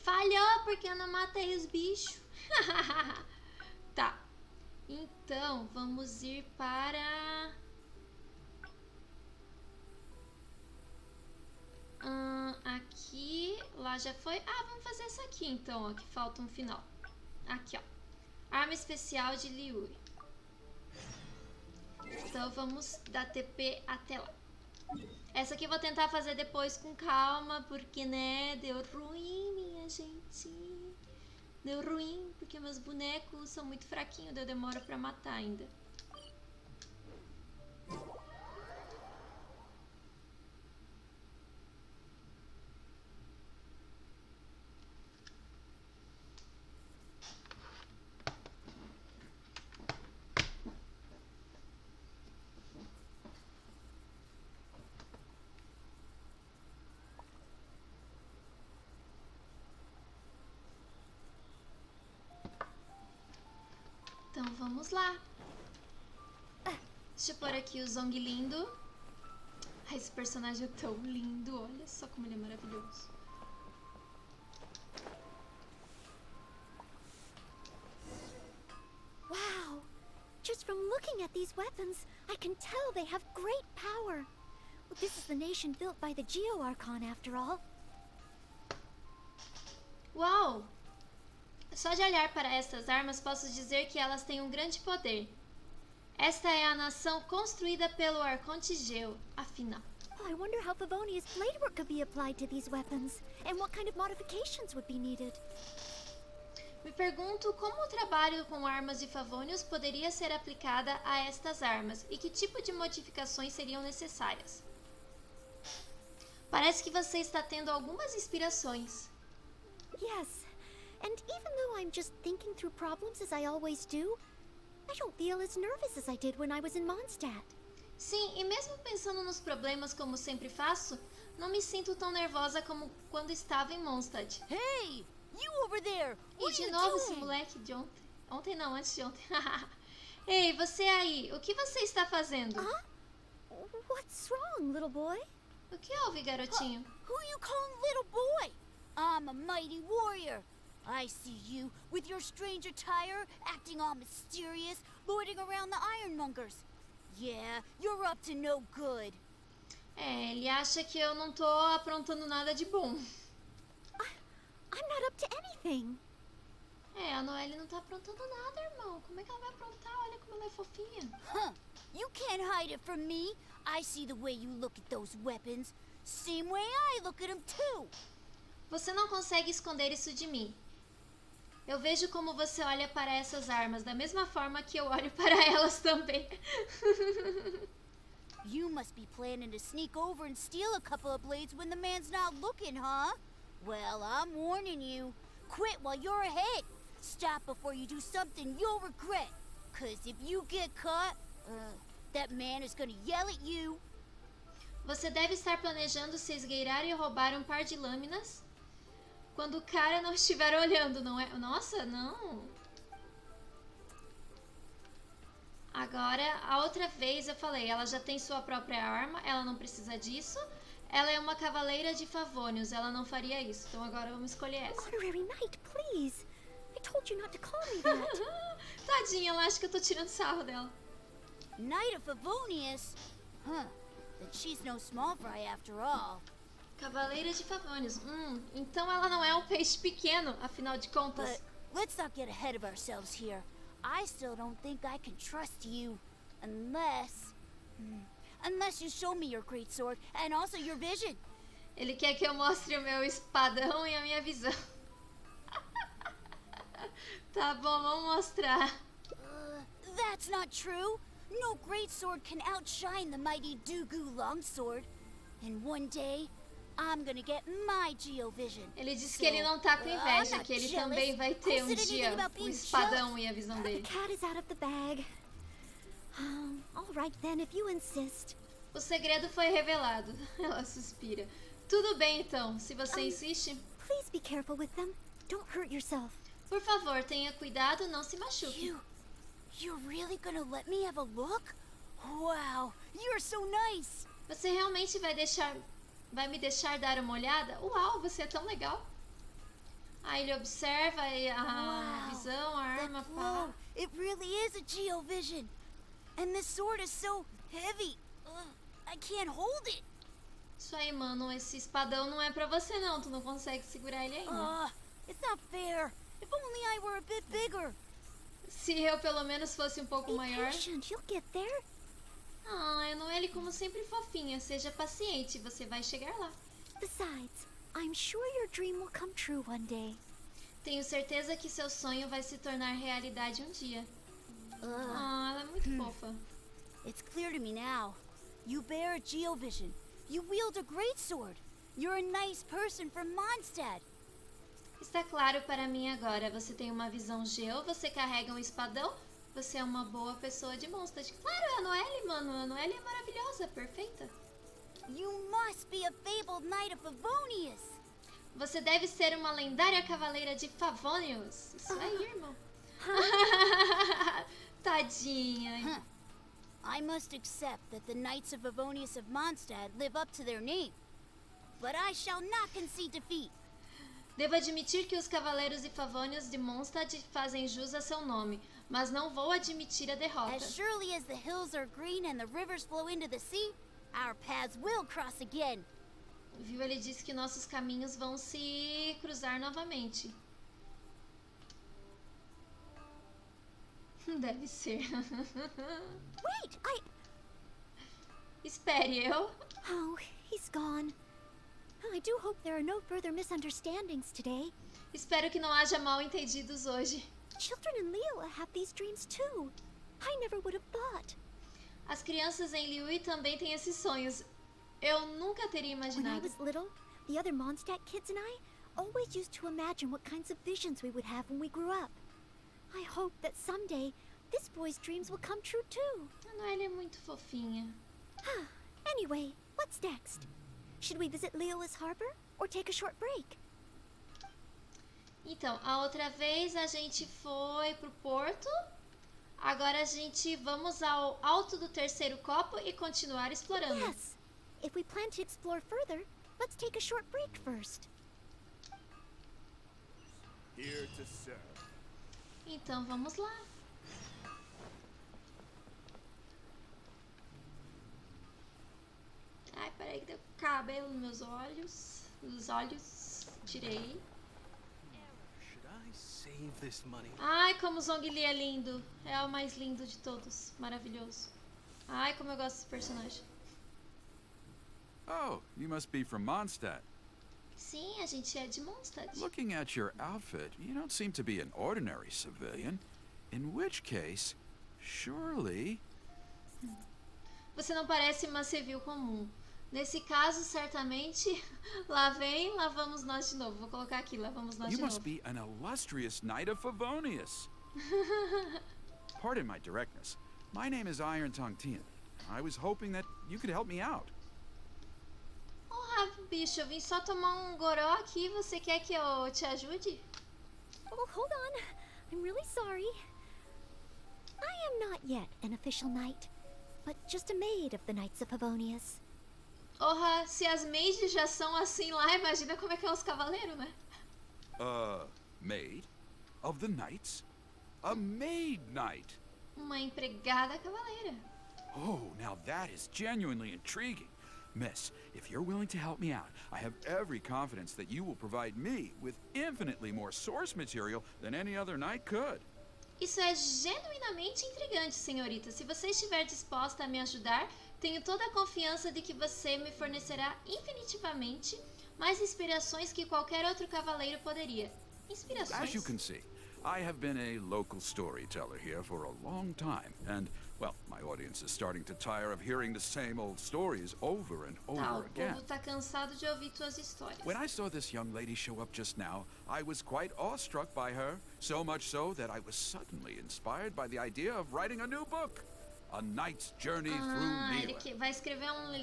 A: Falhou porque eu não matei os bichos. Tá. Então, vamos ir para... aqui, lá já foi. Ah, vamos fazer essa aqui então, ó, que falta um final. Aqui, ó. Arma especial de Liu. Então vamos dar TP até lá. Essa aqui eu vou tentar fazer depois com calma, porque, né, deu ruim, minha gente. Deu ruim, porque meus bonecos são muito fraquinhos, deu demora pra matar ainda. Então vamos lá. Deixa eu pôr aqui o Zong lindo. Ai, esse personagem é tão lindo. Olha só como ele é maravilhoso.
B: Wow! Just from looking at these weapons, I can tell they have great power. Well, this is the nation built by the Geo Archon, after all.
A: Uau! Só de olhar para estas armas, posso dizer que elas têm um grande poder. Esta é a nação construída pelo Arconte Geo, afinal.
B: Oh, I wonder how Favonia's blade work could be applied to these weapons, and what kind of modifications would be needed.
A: Me pergunto como o trabalho com armas de Favonius poderia ser aplicada a estas armas e que tipo de modificações seriam necessárias. Parece que você está tendo algumas inspirações.
B: Yes, and even though I'm just thinking through problems as I always do, I don't feel as nervous as I did when I was in Mondstadt.
A: Sim, e mesmo pensando nos problemas como sempre faço, não me sinto tão nervosa como quando estava em Mondstadt.
G: Hey, you over there!
A: E
G: What
A: de
G: are you
A: novo esse
G: doing?
A: moleque de ontem. Ontem não, antes de ontem. Ei, você aí, o que você está fazendo?
B: What's wrong, little boy?
A: O que houve, garotinho?
G: Who you calling little boy? I'm a mighty warrior. I see you with your strange attire, acting all mysterious, loitering around the ironmongers. Yeah, you're up to no good.
A: É, ele acha que eu não tô aprontando nada de bom.
B: I'm not up to anything.
A: É, a Noelle não tá aprontando nada, irmão. Como é que ela vai aprontar? Olha como ela é fofinha.
G: Huh, you can't hide it from me. I see the way you look at those weapons. Same way I look at them too.
A: Você não consegue esconder isso de mim. Eu vejo como você olha para essas armas, da mesma forma que eu olho para elas também.
G: You must be planning to sneak over and steal a couple of blades when the man's not looking, huh? Well, I'm warning you. Quit while you're ahead. Stop before you do something you'll regret. 'Cause if you get caught, that man is gonna yell at you.
A: Você deve estar planejando se esgueirar e roubar um par de lâminas quando o cara não estiver olhando, não é? Nossa, não. Agora, a outra vez eu falei, ela já tem sua própria arma, ela não precisa disso. Ela é uma cavaleira de Favonius, ela não faria isso. Então agora vamos escolher essa.
B: Honorary Knight, please. I told you not to call me that.
A: Tadinha, ela acha que eu tô tirando sarro dela.
G: Knight of Favonius? Huh, then she's no small fry after all.
A: Cavaleira de Favonius. Então ela não é um peixe pequeno, afinal de contas.
G: But let's not get ahead of ourselves here. I still don't think I can trust you. Unless you show me your great sword and also your vision.
A: Ele quer que eu mostre o meu espadão e a minha visão. Tá bom, vamos mostrar.
G: That's not true. No great sword can outshine the mighty Dugu longsword. And one day, I'm gonna get my Geovision.
A: Ele disse que ele não tá com inveja, que ele também vai ter um dia o espadão e a visão
B: The
A: dele.
B: cat is out of the bag. All right then, if you insist.
A: O segredo foi revelado. Ela suspira. Tudo bem então, se você insiste.
B: Please be careful with them. Don't hurt yourself.
A: Por favor, tenha cuidado, não se machuque.
G: You're really gonna let me have a look? Wow, you're so nice.
A: Você realmente vai me deixar dar uma olhada? Uau, você é tão legal. Aí ele observa a visão, a arma.
G: Whoa, it really is a Geovision. And this sword is so heavy. I can't hold it.
A: Isso aí, mano, esse espadão não é pra você não, tu não consegue segurar ele ainda.
G: It's not fair. If only I were a bit bigger.
A: Se eu pelo menos fosse um pouco maior.
B: Patient, you'll get there.
A: A Noelle, como sempre, fofinha. Seja paciente, você vai chegar lá.
B: Besides, I'm sure your dream will come true one day.
A: Tenho certeza que seu sonho vai se tornar realidade um dia. Ela é muito fofa.
G: It's clear to me now. You bear a Geovision. You wield a great sword. You're a nice person from Mondstadt.
A: Está claro para mim agora. Você tem uma visão geo, você carrega um espadão, você é uma boa pessoa de Mondstadt. Claro, é a Noelle, mano. A Noelle é maravilhosa, perfeita.
G: You must be a fabled knight of Favonius.
A: Você deve ser uma lendária cavaleira de Favonius. Isso aí, irmão. Tadinha.
G: I must accept that the Knights of Favonius of Mondstadt live up to their name. But I shall not concede defeat.
A: Devo admitir que os cavaleiros e favônios de Mondstadt fazem jus a seu nome, mas não vou admitir a derrota.
G: As surely as the hills are green and the rivers flow into the sea, our paths will cross again.
A: Viu? Ele disse que nossos caminhos vão se cruzar novamente. Deve ser.
B: Wait,
A: Espere, eu?
B: Oh, he's gone. I do hope there are no further misunderstandings today.
A: Espero que não haja mal entendidos hoje.
B: Children in Liyue have these dreams too. I never would have thought.
A: As crianças em Liyue também têm esses sonhos. Eu nunca teria
B: When I
A: imaginado.
B: was little, the other Mondstadt kids and I always used to imagine what kinds of visions we would have when we grew up. I hope that someday this boy's dreams will come true too.
A: A Noelle é muito fofinha.
B: Anyway, what's next? Should we visit Liyue's harbor or take a short break?
A: Então, a outra vez a gente foi pro porto. Agora a gente vamos ao alto do terceiro copo e continuar explorando.
B: Yes. If we plan to explore further, let's take a short break first.
C: Here to serve.
A: Então vamos lá. Ai, peraí que deu cabelo nos meus olhos. Os olhos. Tirei.
C: Should I save this money?
A: Ai, como o Zhongli é lindo. É o mais lindo de todos. Maravilhoso. Ai, como eu gosto desse personagem.
F: Oh, you must be from Mondstadt.
A: Sim, a gente é de Mondstadt.
F: Looking at your outfit, you don't seem to be an ordinary civilian. In which case, surely...
A: Você não parece uma civil comum. Nesse caso, certamente, lá vamos nós de novo. Vou colocar aqui, lá vamos nós
F: You
A: de
F: must
A: novo.
F: be an illustrious knight of Favonius. Pardon my directness. My name is Iron Tongue Tien. I was hoping that you could help me out.
A: Oh, bicho, eu vim só tomar um goró aqui. Você quer que eu te ajude?
B: Oh, hold on. I'm really sorry. I am not yet an official knight, but just a maid of the Knights of Favonius.
A: Orra, se as maids já são assim lá, imagina como é que é os cavaleiros, né?
F: Maid? Of the knights? A maid knight?
A: Uma empregada cavaleira.
F: Oh, now that is genuinely intriguing. Miss, if you're willing to help me out, I have every confidence that you will provide me with infinitely more source material than any other knight could.
A: Isso é genuinamente intrigante, senhorita. Se você estiver disposta a me ajudar, tenho toda a confiança de que você me fornecerá infinitivamente mais inspirações que qualquer outro cavaleiro poderia. Inspirações?
F: As you can see, I have been a local storyteller here for a long time, and Well, my audience is starting to tire of hearing the same old stories over and
A: Tá,
F: over
A: o
F: again.
A: povo tá cansado de ouvir tuas histórias.
F: When I saw this young lady show up just now, I was quite awestruck by her, so much so that I was suddenly inspired by the idea of writing a new book. A Knight's Journey Through
A: Ele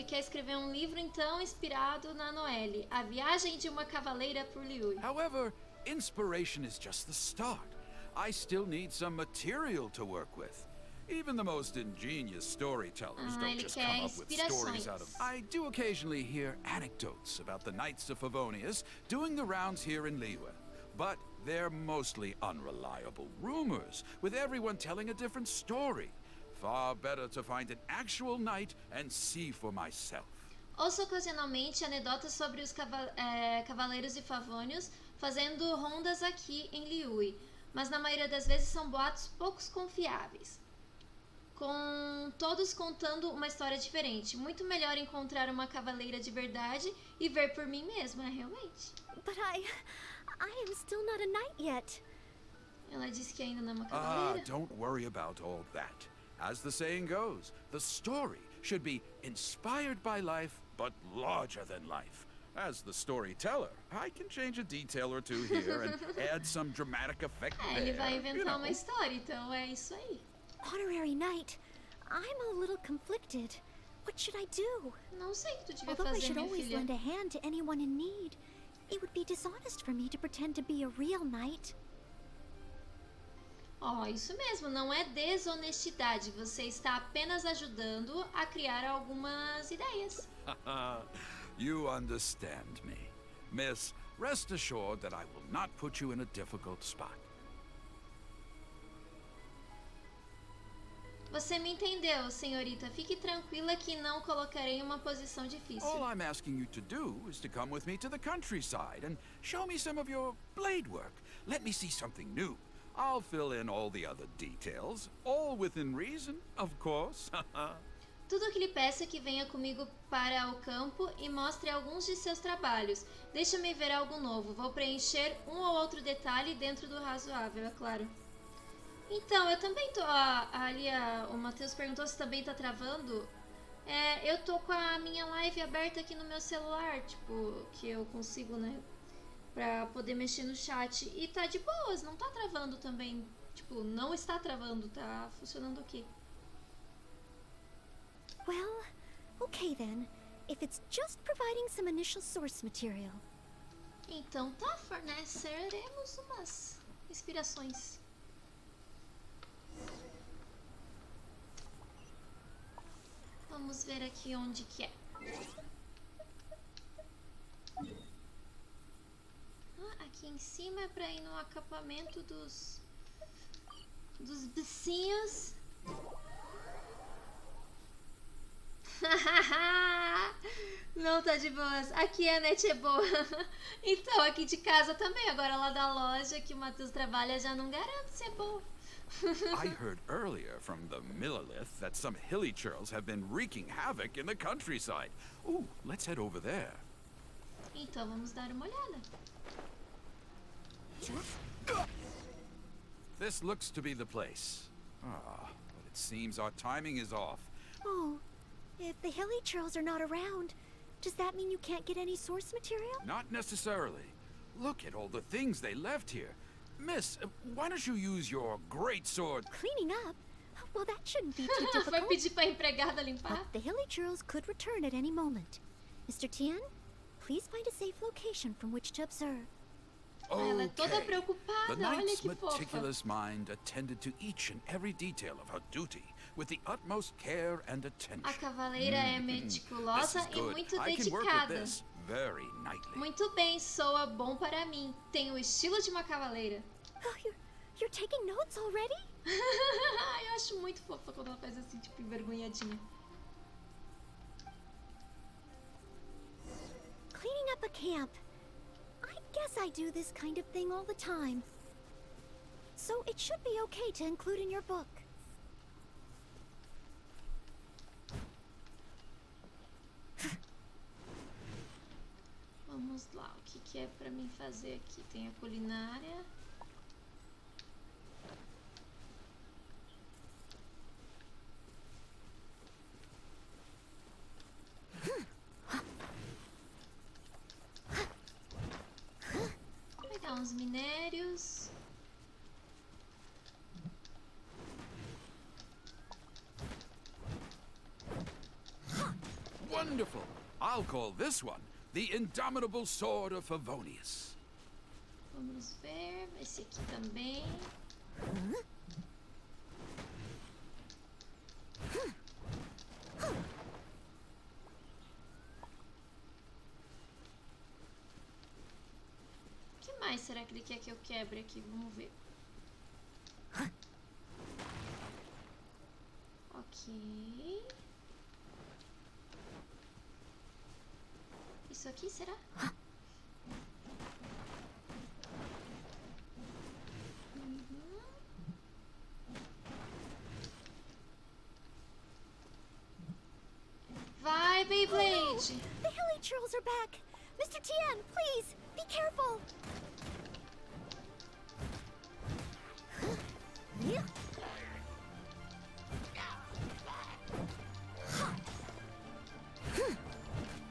A: quer escrever um livro então inspirado na Noelle, A Viagem de uma Cavaleira por Liyue.
F: However, inspiration is just the start. I still need some material to work with. Even the most ingenious storytellers don't
A: ele
F: just
A: quer
F: come up with stories
A: inspirações.
F: out of... I do occasionally hear anecdotes about the Knights of Favonius doing the rounds here in Liyue, but they're mostly unreliable rumors, with everyone telling a different story. Far better to find an actual knight and see for myself.
A: Ouço ocasionalmente anedotas sobre os cavaleiros e favônios fazendo rondas aqui em Liyue, mas na maioria das vezes são boatos poucos confiáveis, com todos contando uma história diferente. Muito melhor encontrar uma cavaleira de verdade e ver por mim mesma, realmente.
B: But I am still not a knight yet.
A: Ela disse que ainda não é uma cavaleira.
F: Don't worry about all that. As the saying goes, the story should be inspired by life, but larger than life. As the storyteller, I can change a detail or two here and add some dramatic effect there.
A: Ele vai inventar
F: you know.
A: uma história, então é isso aí.
B: Honorary knight, I'm a little conflicted. What should I do?
A: Não sei o que tu devia
B: Although I
A: fazer,
B: should
A: minha
B: always
A: filha.
B: lend a hand to anyone in need, it would be dishonest for me to pretend to be a real knight.
A: Isso mesmo, não é desonestidade. Você está apenas ajudando a criar algumas ideias.
F: You understand me. Miss, rest assured that I will not put you in a difficult spot.
A: Você me entendeu, senhorita. Fique tranquila que não colocarei em uma posição difícil.
F: All I'm asking you to do is to come with me to the countryside and show me some of your blade work. Let me see something new. I'll fill in all the other details, all within reason, of course.
A: Tudo o que lhe peço é que venha comigo para o campo e mostre alguns de seus trabalhos. Deixa-me ver algo novo. Vou preencher um ou outro detalhe dentro do razoável, é claro. Então, eu também tô... o Matheus perguntou se também tá travando. Eu tô com a minha live aberta aqui no meu celular, tipo, que eu consigo, né, pra poder mexer no chat. E tá de boas, não tá travando também. Tipo, não está travando, tá funcionando aqui.
B: Well, okay then. If it's just providing some initial source material.
A: Então tá, forneceremos umas inspirações. Vamos ver aqui onde que é. Aqui em cima é pra ir no acampamento dos bichinhos. Não tá de boas. Aqui a net é boa. Então, aqui de casa também. Agora lá da loja que o Matheus trabalha já não garanto se é boa.
F: I heard earlier from the Millilith that some hilly churls have been wreaking havoc in the countryside. Ooh, let's head over there.
A: Então vamos dar uma olhada.
F: This looks to be the place. But it seems our timing is off.
B: Oh, if the hilly churls are not around, does that mean you can't get any source material?
F: Not necessarily. Look at all the things they left here. Miss, why don't you use your great sword?
B: Cleaning up? Well, that shouldn't be too
A: Foi
B: difficult.
A: pedir pra empregada limpar?
B: But the hilly churls could return at any moment. Mr. Tian, please find a safe location from which to observe.
A: Ela é toda
F: Okay.
A: preocupada,
F: The
A: olha
F: knight's
A: que fofa.
F: meticulous mind attended to each and every detail of her duty with the utmost care and attention.
A: A cavaleira é
F: This
A: meticulosa
F: is
A: e
F: good.
A: muito
F: I can work with
A: dedicada.
F: this very knightly.
A: Muito bem, soa bom para mim. Tem o estilo de uma cavaleira.
B: Oh, you're taking notes already?
A: Eu acho muito fofa quando ela faz assim, tipo, envergonhadinha.
B: Cleaning up a camp. I guess I do this kind of thing all the time. So it should be okay to include in your book.
A: Vamos lá, o que é pra mim fazer aqui? Tem a culinária.
F: Wonderful. I'll call this one the Indomitable Sword of Favonius.
A: Vamos ver. Esse aqui também. O que mais será que ele quer que eu quebre aqui? Vamos ver. Ok. Isso aqui, será? Vai, Beyblade!
B: The Hilly Churls are back! Mr. Tien, please, be careful!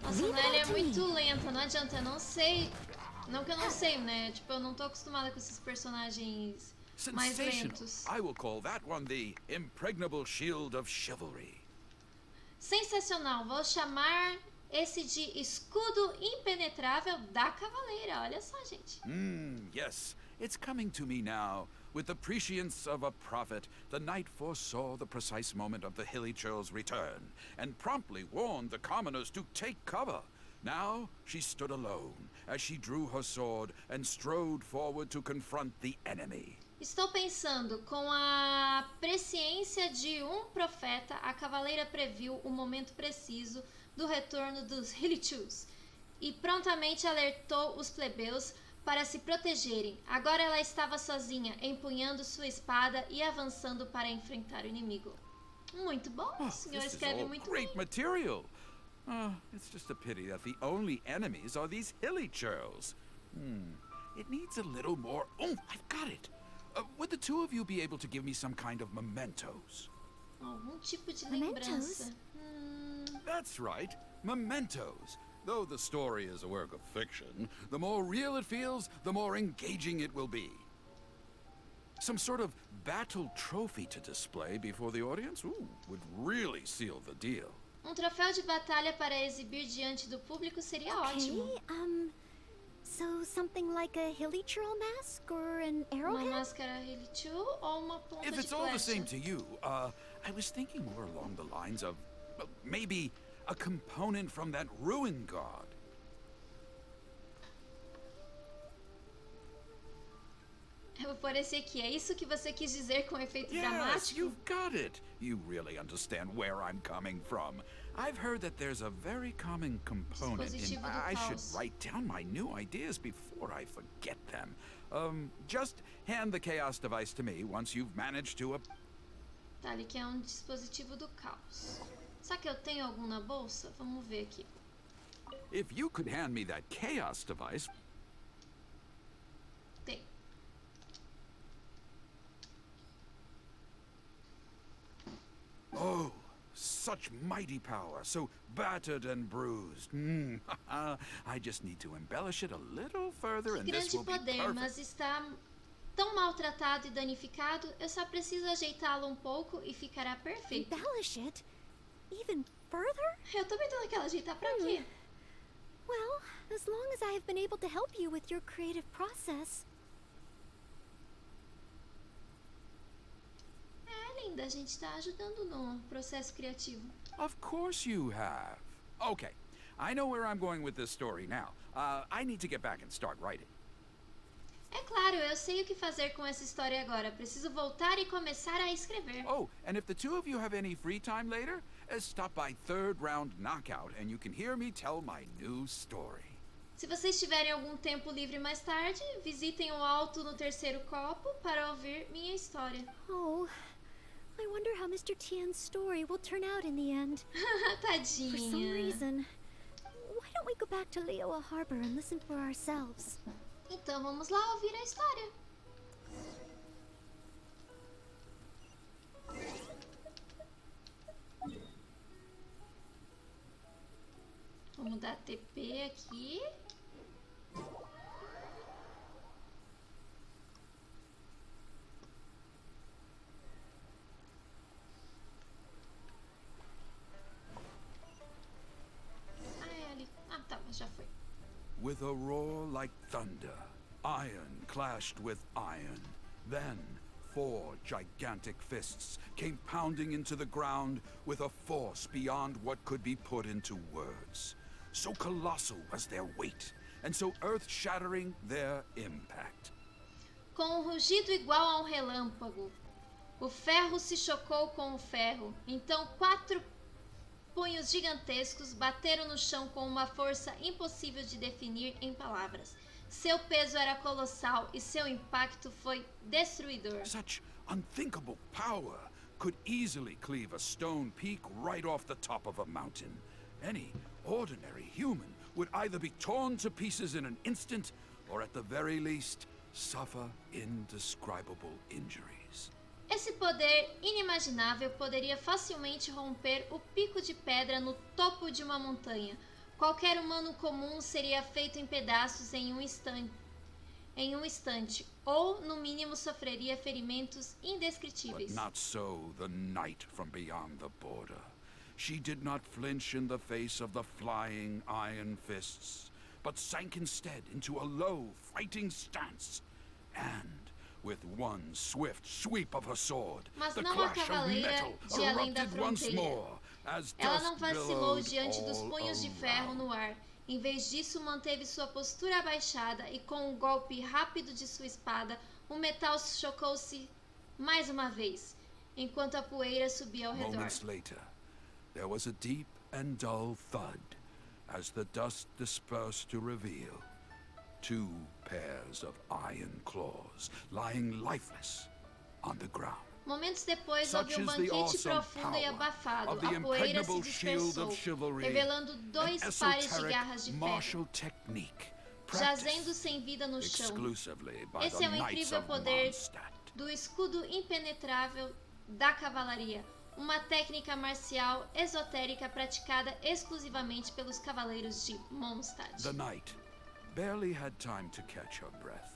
A: Nossa, a Noelle é muito lenta, não adianta, eu não sei. Não que eu não sei, né? Tipo, eu não tô acostumada com esses personagens mais lentos.
F: I will call that one the Impregnable Shield of Chivalry.
A: Sensacional, vou chamar esse de escudo impenetrável da cavaleira. Olha só, gente.
F: Yes, it's coming to me now. With the prescience of a prophet, the knight foresaw the precise moment of the Hilly Churl's return, and promptly warned the commoners to take cover. Now she stood alone, as she drew her sword and strode forward to confront the enemy.
A: Estou pensando, com a presciência de um profeta, a cavaleira previu o momento preciso do retorno dos Hilichus e prontamente alertou os plebeus para se protegerem. Agora ela estava sozinha, empunhando sua espada e avançando para enfrentar o inimigo. Muito bom, o senhor escreve muito bem.
F: Great material. It's just a pity that the only enemies are these Hilly Churls. It needs a little more oomph. I've got it. Would the two of you be able to give me some kind of mementos?
A: Algum tipo de lembrança.
F: That's right, mementos. Though the story is a work of fiction, the more real it feels, the more engaging it will be. Some sort of battle trophy to display before the audience would really seal the deal.
A: Troféu de batalha para exibir diante do público seria ótimo.
B: So something like a Hilly Churl mask or an arrowhead?
A: Uma máscara Hilichu ou uma ponta
F: If
A: de
F: it's all the same
A: flecha?
F: to you, I was thinking more along the lines of maybe a component from that ruin god.
A: Eu vou pôr esse aqui. É isso que você quis dizer com efeito
F: Yes,
A: dramático?
F: you've got it. You really understand where I'm coming from. I've heard that there's a very common component in...
A: Dispositivo do
F: I should
A: caos.
F: write down my new ideas before I forget them. Just hand the chaos device to me once you've managed to...
A: Tá, ele quer dispositivo do caos. Será que eu tenho algum na bolsa? Vamos ver aqui.
F: If you could hand me that chaos device...
A: Tem.
F: Oh, such mighty power, so battered and bruised. I just need to embellish it a little further and this
A: Grande
F: will be
A: poder,
F: perfect.
A: mas está tão maltratado e danificado, eu só preciso ajeitá-lo um pouco e ficará perfeito.
B: Embellish it? Even further?
A: Eu tô tentando aquela ajeitar pra quê?
B: Well, as long as I have been able to help you with your creative process.
A: É, linda, a gente tá ajudando no processo criativo.
F: Of course you have. Okay, I know where I'm going with this story now. I need to get back and start writing.
A: É claro, eu sei o que fazer com essa história agora. Preciso voltar e começar a escrever.
F: Oh, and if the two of you have any free time later, stop by Third Round Knockout and you can hear me tell my new story.
A: Se vocês tiverem algum tempo livre mais tarde, visitem o alto no terceiro copo para ouvir minha história.
B: Oh, I wonder how Mr. Tien's story will turn out in the end. For some
A: Tadinha.
B: reason, why don't we go back to Lioa Harbor and listen for ourselves?
A: Então vamos lá ouvir a história. Vamos dar TP aqui.
F: a roar like thunder, iron clashed with iron. Then 4 gigantic fists came pounding into the ground with a force beyond what could be put into words. So colossal was their weight, and so earth-shattering their impact.
A: Com um rugido igual a um relâmpago, o ferro se chocou com o ferro. Então 4 punhos gigantescos bateram no chão com uma força impossível de definir em palavras. Seu peso era colossal e seu impacto foi destruidor.
F: Such unthinkable power could easily cleave a stone peak right off the top of a mountain. Any ordinary human would either be torn to pieces in an instant, or at the very least, suffer indescribable injuries.
A: Esse poder inimaginável poderia facilmente romper o pico de pedra no topo de uma montanha. Qualquer humano comum seria feito em pedaços em um instante, ou no mínimo sofreria ferimentos indescritíveis.
F: But not so the knight from beyond the border. She did not flinch in the face of the flying iron fists, but sank instead into a low, fighting stance. And with one swift sweep of her sword,
A: Mas
F: the
A: não a
F: clash of
A: cavaleira
F: metal
A: de além da
F: erupted once
A: fronteira.
F: more as
A: Ela não
F: dust
A: vacilou
F: billowed
A: diante dos
F: all
A: punhos de ferro
F: around.
A: no ar. Em vez disso, manteve sua postura abaixada e com um golpe rápido de sua espada, o metal chocou-se mais uma vez, enquanto a poeira subia ao redor.
F: Moments later, there was a deep and dull thud as the dust dispersed to reveal 2 pairs of iron claws lying lifeless on the ground.
A: Momentos depois,
F: Such
A: houve
F: is the
A: banquete
F: awesome
A: profundo e
F: power
A: abafado.
F: of the
A: A poeira se
F: impregnable shield
A: dispersou,
F: of chivalry,
A: revelando
F: an
A: 2 pares de garras de
F: esoteric
A: ferro,
F: martial technique
A: jazendo
F: practiced
A: sem vida no chão.
F: exclusively by
A: Esse
F: the
A: é o
F: knights
A: incrível
F: of
A: poder
F: Mondstadt.
A: do escudo impenetrável da cavalaria, uma técnica marcial esotérica praticada exclusivamente pelos cavaleiros de Mondstadt.
F: The knight barely had time to catch her breath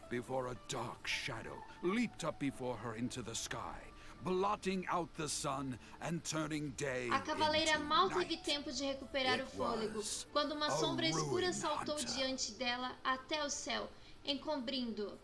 F: before a dark shadow leaped up before her into the sky, blotting out the sun and turning day
A: A cavaleira
F: into
A: mal teve
F: night.
A: tempo de recuperar o
F: It
A: fôlego,
F: was
A: quando uma
F: a
A: sombra escura
F: ruin
A: saltou
F: hunter.
A: diante dela até o céu, encobrindo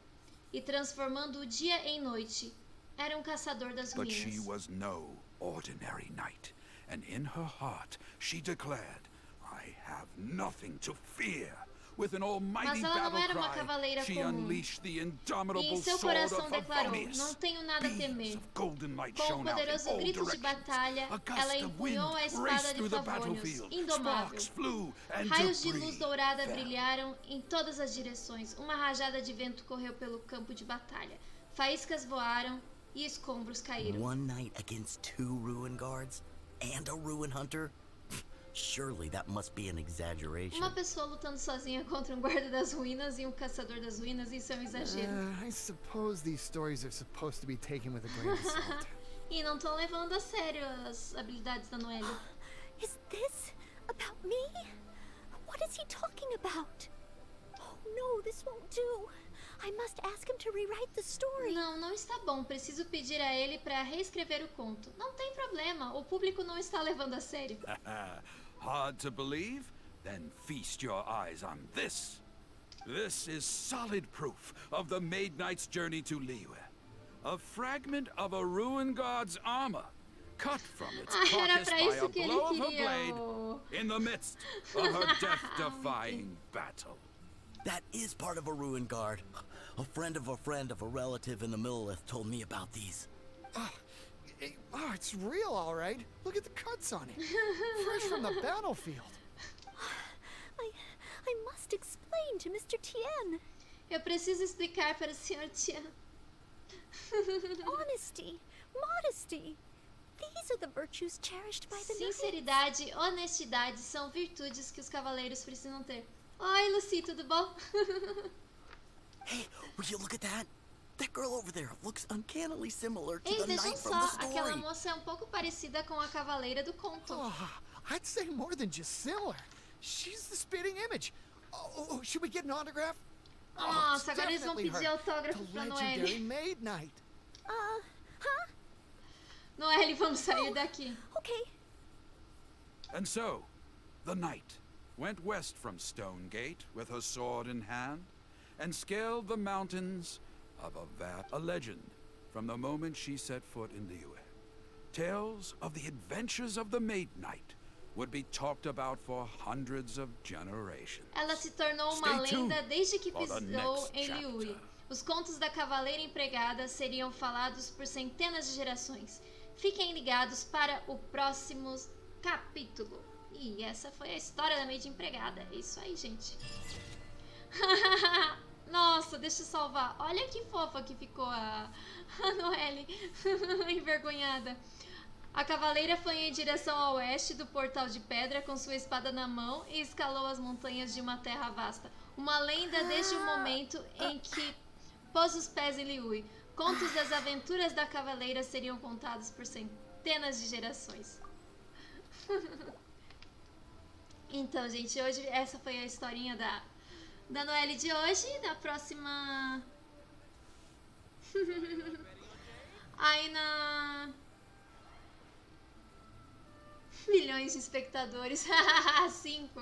A: e transformando o dia em noite. Era um caçador das
F: But she
A: ruínas.
F: was no ordinary knight, and in her heart she declared, I have nothing to fear. With an almighty
A: Mas ela não
F: battle
A: era uma
F: cry,
A: cavaleira
F: she
A: comum.
F: unleashed the
A: E
F: indomitable
A: em seu
F: sword
A: coração
F: of
A: declarou:
F: Favonius.
A: não tenho nada a
F: Beams
A: temer.
F: of golden light
A: Com o
F: shone out in
A: poderoso
F: all
A: grito de
F: directions.
A: batalha,
F: A gust
A: ela
F: of wind
A: empunhou a espada
F: raced
A: de
F: through the
A: Favonius,
F: battlefield.
A: indomável.
F: Sparks flew and
A: Raios de
F: debris
A: luz dourada
F: fell.
A: brilharam em todas as direções. Uma rajada de vento correu pelo campo de batalha. Faíscas voaram e escombros caíram.
H: One night against 2 ruin guards and a ruin hunter? Surely that must be an exaggeration.
A: Uma pessoa lutando sozinha contra um guarda das ruínas e um caçador das ruínas, isso é um exagero.
I: I suppose these stories are supposed to be taken with a grain of salt.
A: E não estão levando a sério as habilidades da Noelle.
B: Is this about me? What is he talking about? Oh no, this won't do. I must ask him to rewrite the story.
A: Não, não está bom. Preciso pedir a ele para reescrever o conto. Não tem problema. O público não está levando a sério.
F: Hard to believe? Then feast your eyes on this. This is solid proof of the Maid Knight's journey to Liyue. A fragment of a ruined god's armor, cut from its
A: Era
F: carcass
A: pra
F: by
A: isso
F: a
A: que ele
F: blow of her
A: queria.
F: blade in the midst of her death-defying battle.
H: That is part of a ruin guard. A friend of a relative in the Millelith told me about these.
I: Oh, it's real, all right. Look at the cuts on it. Fresh from the battlefield.
B: I must explain to Mr. Tien.
A: Eu preciso explicar para o Sr. Tian.
B: Honesty, modesty. These are the virtues cherished by the knights.
A: Sinceridade e honestidade são virtudes que os cavaleiros precisam ter. Oi, Lucy, tudo bom?
H: Hey, will you look at that? That girl over there looks uncannily similar to
A: Ei,
H: the
A: vejam
H: knight from
A: só,
H: the
A: aquela
H: story.
A: moça é um pouco parecida com a cavaleira do conto.
I: Oh, I'd say more than just similar. She's the spitting image. Oh, should we get an autograph?
A: Nossa,
I: it's
A: agora eles vão
I: definitely
A: pedir
I: her.
A: autógrafo
I: The
A: pra
I: legendary
A: Noelle.
I: Maid Knight.
B: Huh?
A: Noelle, vamos sair daqui.
B: Okay.
F: And so, the knight, went west from Stonegate with her sword in hand, and scaled the mountains of a legend from the moment she set foot in Liyue. Tales of the adventures of the Maid Knight would be talked about for hundreds of generations.
A: Ela se tornou uma lenda desde que pisou em Liyue. Os contos da Cavaleira Empregada seriam falados por centenas de gerações. Fiquem ligados para o próximo capítulo. E essa foi a história da Maid Empregada. É isso aí, gente. Nossa, deixa eu salvar. Olha que fofa que ficou a Noelle. Envergonhada. A cavaleira foi em direção ao oeste do portal de pedra com sua espada na mão e escalou as montanhas de uma terra vasta. Uma lenda desde o momento em que pôs os pés em Liyue. Contos das aventuras da cavaleira seriam contados por centenas de gerações. Então, gente, hoje essa foi a historinha da Noelle de hoje. Da próxima... Aí na... Milhões de espectadores. 5.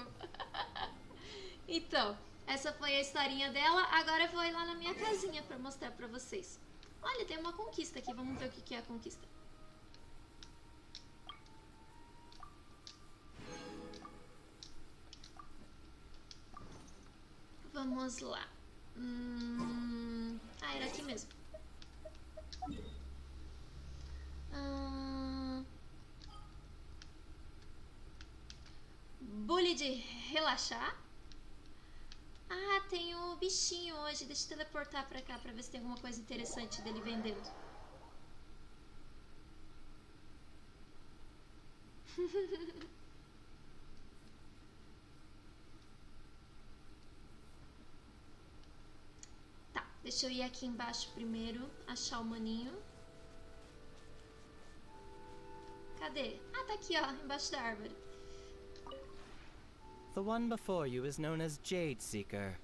A: Então, essa foi a historinha dela. Agora eu vou ir lá na minha casinha pra mostrar pra vocês. Olha, tem uma conquista aqui. Vamos ver o que é a conquista. Vamos lá. Era aqui mesmo. Bully de relaxar. Ah, tem o bichinho hoje. Deixa eu teleportar pra cá pra ver se tem alguma coisa interessante dele vendendo. Tá, deixa eu ir aqui embaixo primeiro, achar o maninho. Cadê? Ah, tá aqui, ó, embaixo da árvore.
C: The one before you is known as Jade Seeker.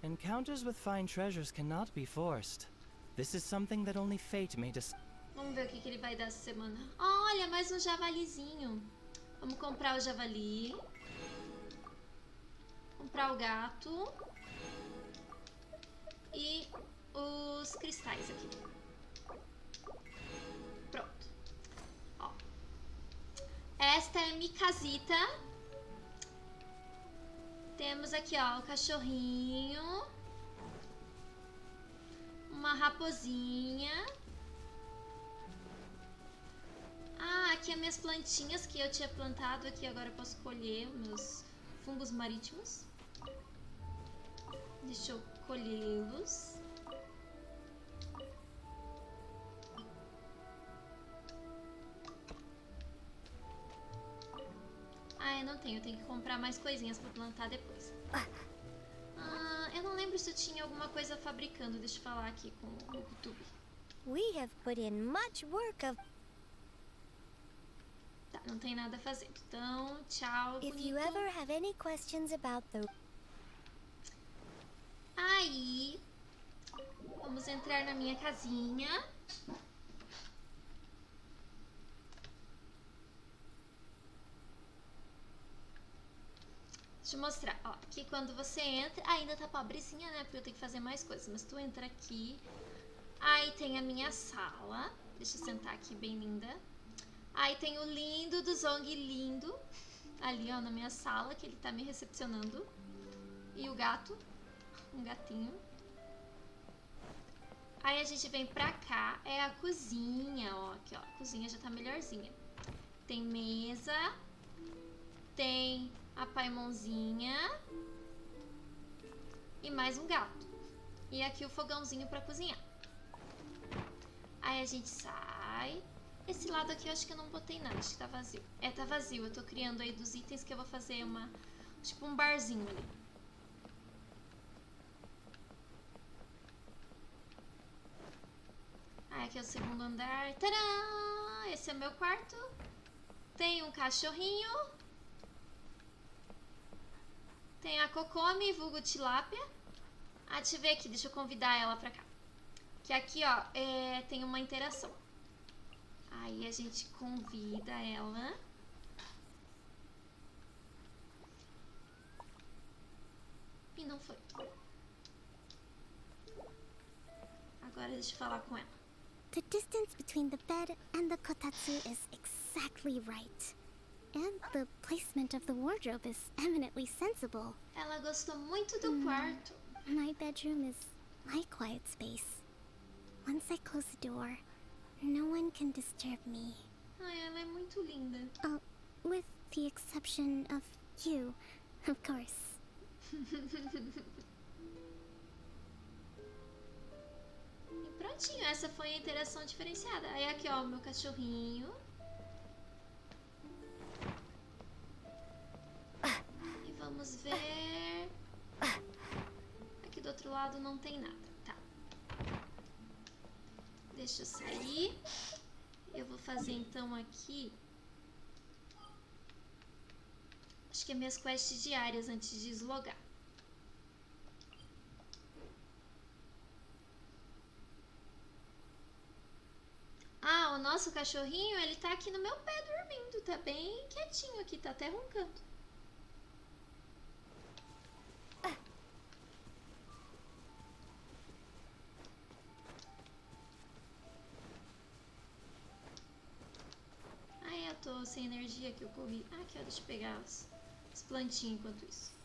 C: Encounters with fine treasures cannot be forced. This is something that only fate may decide.
A: Vamos ver o que ele vai dar essa semana. Olha, mais um javalizinho. Vamos comprar o javali. Comprar o gato. E os cristais aqui. Pronto. Ó. Esta é minha casita. Temos aqui, ó, o cachorrinho. Uma raposinha. Ah, aqui as minhas plantinhas que eu tinha plantado aqui. Agora eu posso colher meus fungos marítimos. Deixa eu colhê-los. Ah, eu não tenho. Eu tenho que comprar mais coisinhas pra plantar depois. Eu não lembro se eu tinha alguma coisa fabricando. Deixa eu falar aqui com o YouTube.
B: We have put in much work of...
A: Tá, não tem nada fazendo. Então, tchau,
B: If you
A: bonito.
B: ever have any questions about the...
A: Aí, vamos entrar na minha casinha. Deixa eu mostrar, ó, aqui quando você entra, ainda tá pobrezinha, né, porque eu tenho que fazer mais coisas, mas tu entra aqui, aí tem a minha sala, deixa eu sentar aqui bem linda, aí tem o lindo do Zong lindo, ali ó, na minha sala, que ele tá me recepcionando, e o gato, um gatinho, aí a gente vem pra cá, é a cozinha, ó, aqui ó, a cozinha já tá melhorzinha, tem mesa, tem... a paimonzinha e mais um gato. E aqui o fogãozinho pra cozinhar. Aí a gente sai. Esse lado aqui eu acho que eu não botei nada, acho que tá vazio. É, tá vazio, eu tô criando aí dos itens que eu vou fazer uma... tipo um barzinho ali. Aí aqui é o segundo andar. Tadã! Esse é meu quarto. Tem um cachorrinho. Tem a Kokomi, vulgo tilápia. Ah, deixa eu ver aqui, deixa eu convidar ela pra cá. Que aqui, ó, tem uma interação. Aí a gente convida ela. não foi. Agora deixa eu falar com ela.
J: The distance between the bed and the kotatsu is exactly right. And the placement of the wardrobe is eminently sensible.
A: Ela gostou muito do quarto.
J: My bedroom is my quiet space. Once I close the door, no one can disturb me.
A: Ai, ela é muito linda.
J: With the exception of you, of course.
A: E prontinho, essa foi a interação diferenciada. Aí aqui, ó, o meu cachorrinho. E vamos ver... Aqui do outro lado não tem nada, tá. Deixa eu sair. Eu vou fazer então aqui... Acho que é minhas quests diárias antes de deslogar. Ah, o nosso cachorrinho, ele tá aqui no meu pé dormindo. Tá bem quietinho aqui, tá até roncando. Ai, eu tô sem energia que eu corri. Ah, aqui, ó, deixa eu pegar as plantinhas enquanto isso.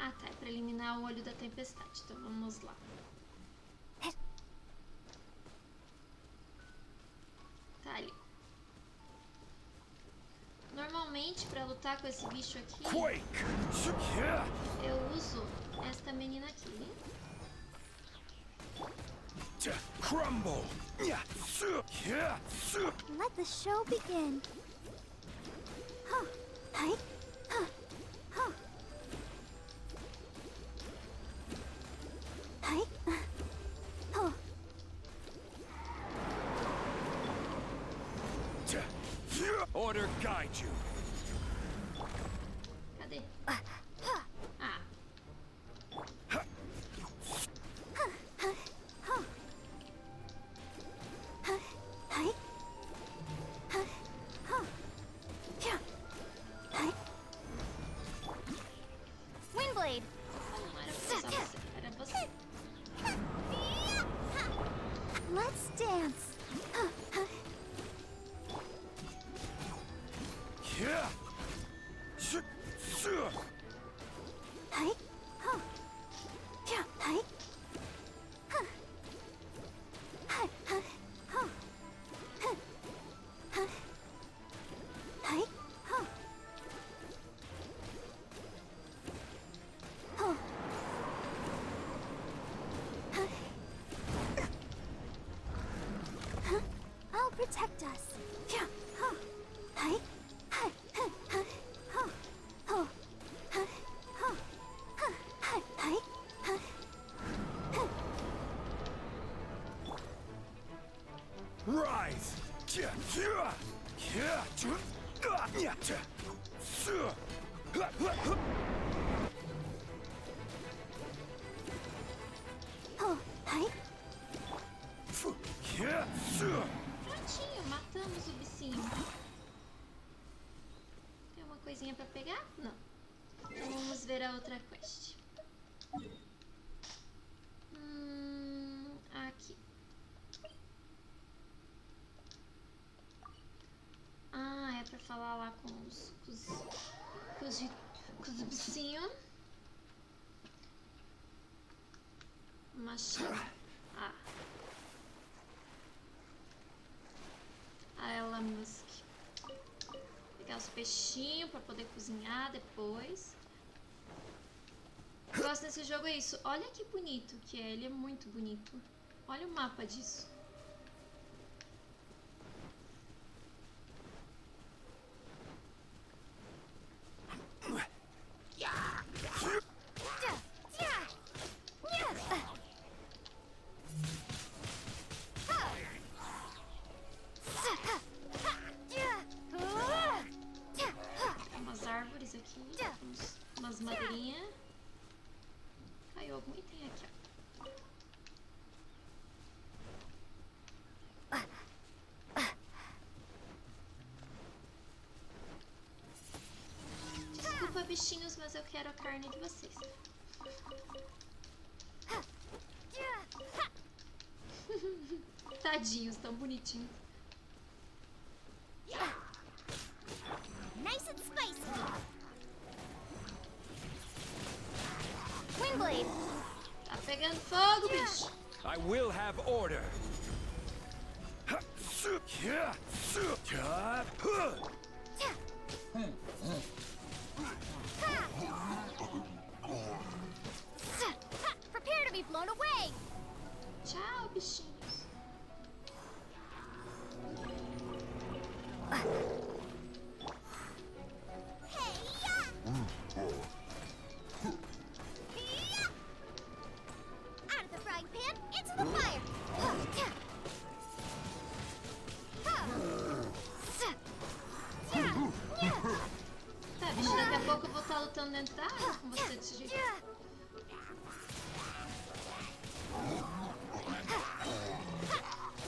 A: Ah, tá, é pra eliminar o olho da tempestade. Então vamos lá. Tá ali. Normalmente, pra lutar com esse bicho aqui, eu uso esta menina aqui.
F: Crumble.
J: Let the show begin. Hi. Hi.
F: Order guide you.
A: Cadê? Ah.
G: Swingblade.
A: Não era pra usar você, era você.
J: Let's dance. Hi. Hi. I'll protect us.
F: Rise.
A: Prontinho, matamos o bichinho. Tem uma coisinha pra pegar? Não. Então vamos ver a outra quest. Aqui. Ah, é pra falar lá com os bichinhos. Machado. Ah. A Ela Musk. Pegar os peixinhos pra poder cozinhar depois. O que eu gosto desse jogo é isso. Olha que bonito que é. Ele é muito bonito. Olha o mapa disso. umas madeirinhas. Caiu algum item aqui, ó. Desculpa, bichinhos, mas eu quero a carne de vocês. Tadinhos, tão bonitinhos.
G: Nice and spicy. Windblade.
A: Tá pegando fogo, bicho.
K: I will have order.
G: Prepare to be blown away.
A: Tchau, bichinhos.
G: Out of the frying pan, into the fire.
A: Tá, bicho, daqui a pouco eu vou estar lutando dentro da água com você desse jeito.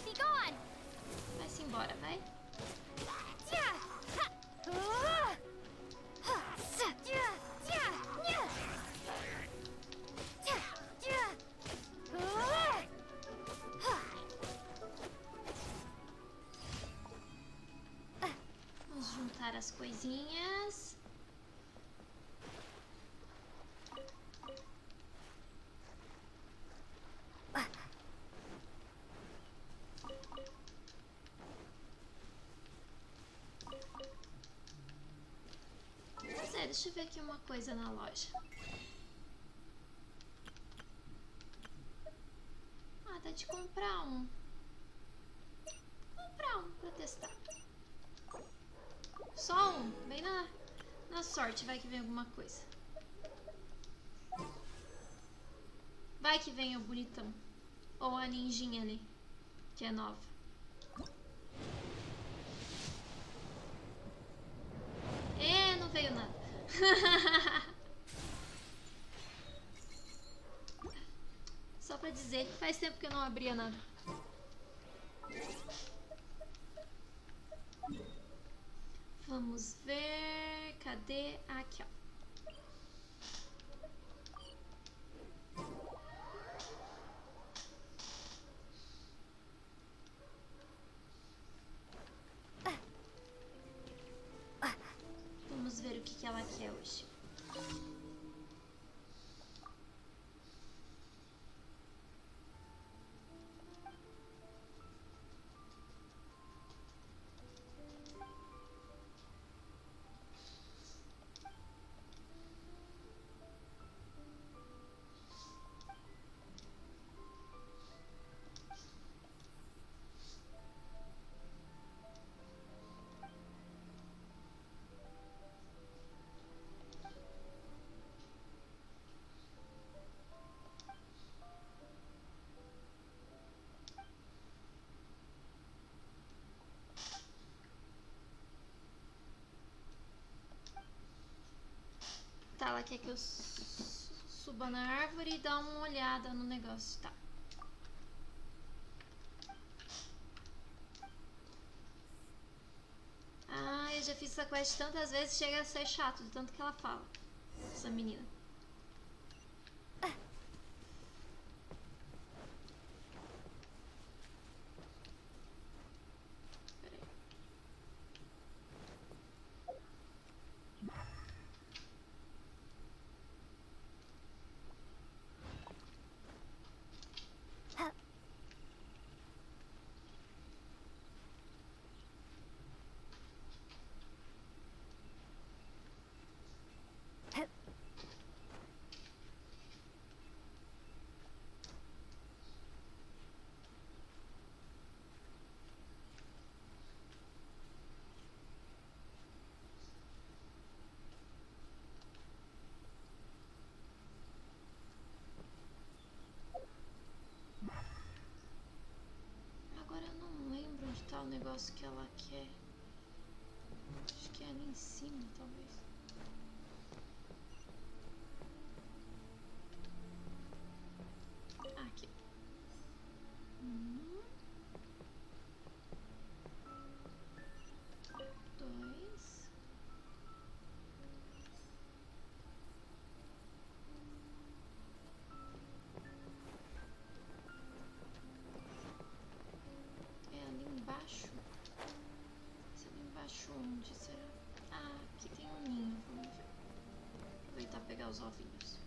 G: Be gone.
A: Vai-se embora, vai. Vamos juntar as coisinhas. Pois é, deixa eu ver aqui uma coisa na loja. Ah, dá de comprar um. Comprar um pra testar. Só um, bem na sorte, vai que vem alguma coisa. Vai que vem o bonitão. Ou a ninjinha ali, que é nova. Não veio nada. Só pra dizer que faz tempo que eu não abria nada. Vamos ver. Cadê? Aqui, ó. Vamos ver o que ela quer hoje. Tá, ela quer que eu suba na árvore e dá uma olhada no negócio, tá? Ah, eu já fiz essa quest tantas vezes, chega a ser chato de tanto que ela fala. Essa menina. Agora eu não lembro onde tá o negócio que ela quer. Acho que é ali em cima, talvez. Onde será? Ah, aqui tem um ninho. Vamos ver. Aproveitar e pegar os ovinhos.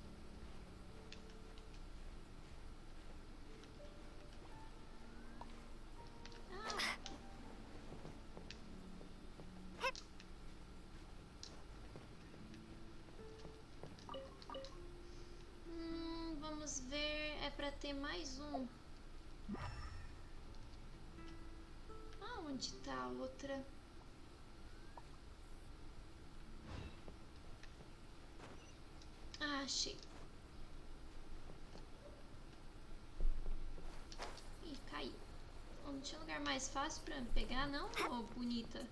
A: Vamos ver. É pra ter mais um. Onde tá a outra? Ah, achei. Ih, caiu. Não tinha lugar mais fácil pra pegar, não? Ô, bonita.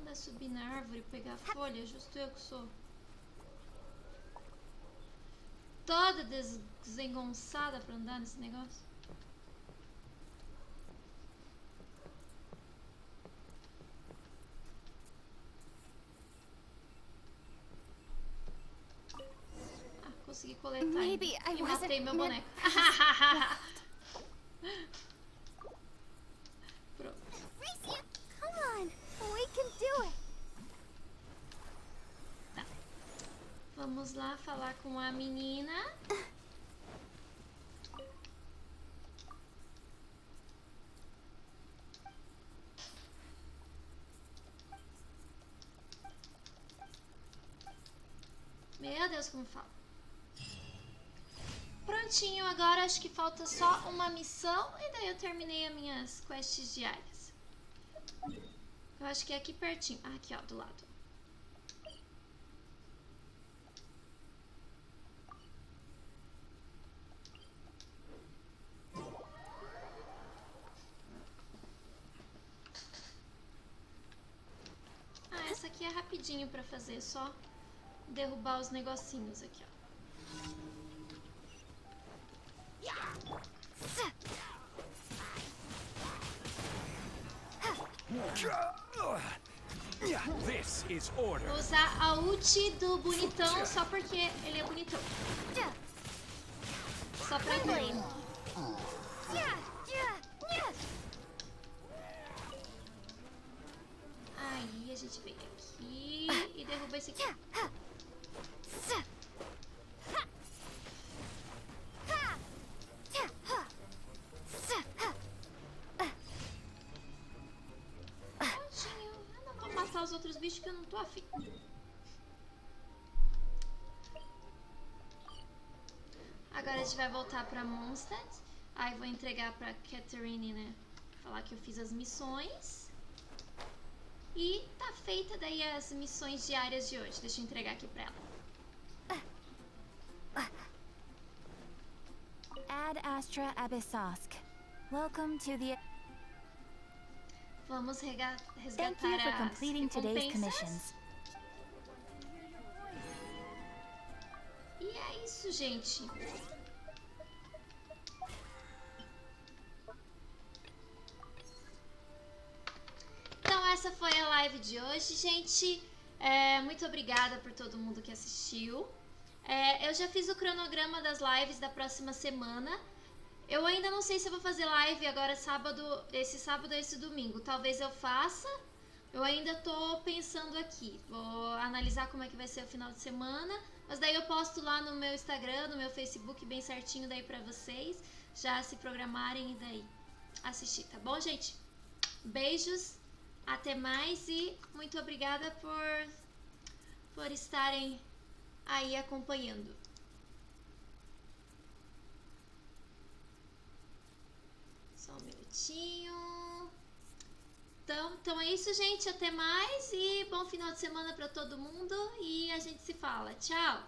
A: Anda subir na árvore e pegar folha, justo eu que sou. Toda desengonçada pra andar nesse negócio. Consegui coletar.
B: Maybe I
A: e matei meu boneco. Pronto.
B: Come on, we can do it.
A: Tá. Vamos lá falar com a menina. Meu Deus, como fala. Prontinho, agora acho que falta só uma missão e daí eu terminei as minhas quests diárias. Eu acho que é aqui pertinho. Ah, aqui ó, do lado. Ah, essa aqui é rapidinho pra fazer, só derrubar os negocinhos aqui, ó.
K: This is order.
A: Vou usar a ult do bonitão só porque ele é bonitão. Só pra ver. Aí a gente vem aqui e derruba esse aqui. Os outros bichos que eu não tô afim. Agora a gente vai voltar pra Mondstadt. Aí vou entregar pra Catherine, né? Falar que eu fiz as missões. E tá feita daí as missões diárias de hoje. Deixa eu entregar aqui pra ela.
D: Ad Astra Abyssosk. Welcome to the...
A: Vamos resgatar
D: Thank you for
A: as
D: completing today's
A: recompensas.
D: commissions.
A: E é isso, gente. Então essa foi a live de hoje, gente. Muito obrigada por todo mundo que assistiu. Eu já fiz o cronograma das lives da próxima semana. Eu ainda não sei se eu vou fazer live agora esse sábado ou esse domingo. Talvez eu faça. Eu ainda tô pensando aqui. Vou analisar como é que vai ser o final de semana. Mas daí eu posto lá no meu Instagram, no meu Facebook, bem certinho daí pra vocês. Já se programarem e daí assistir, tá bom, gente? Beijos, até mais e muito obrigada por estarem aí acompanhando. Só um minutinho. Então é isso, gente. Até mais e bom final de semana pra todo mundo. E a gente se fala. Tchau!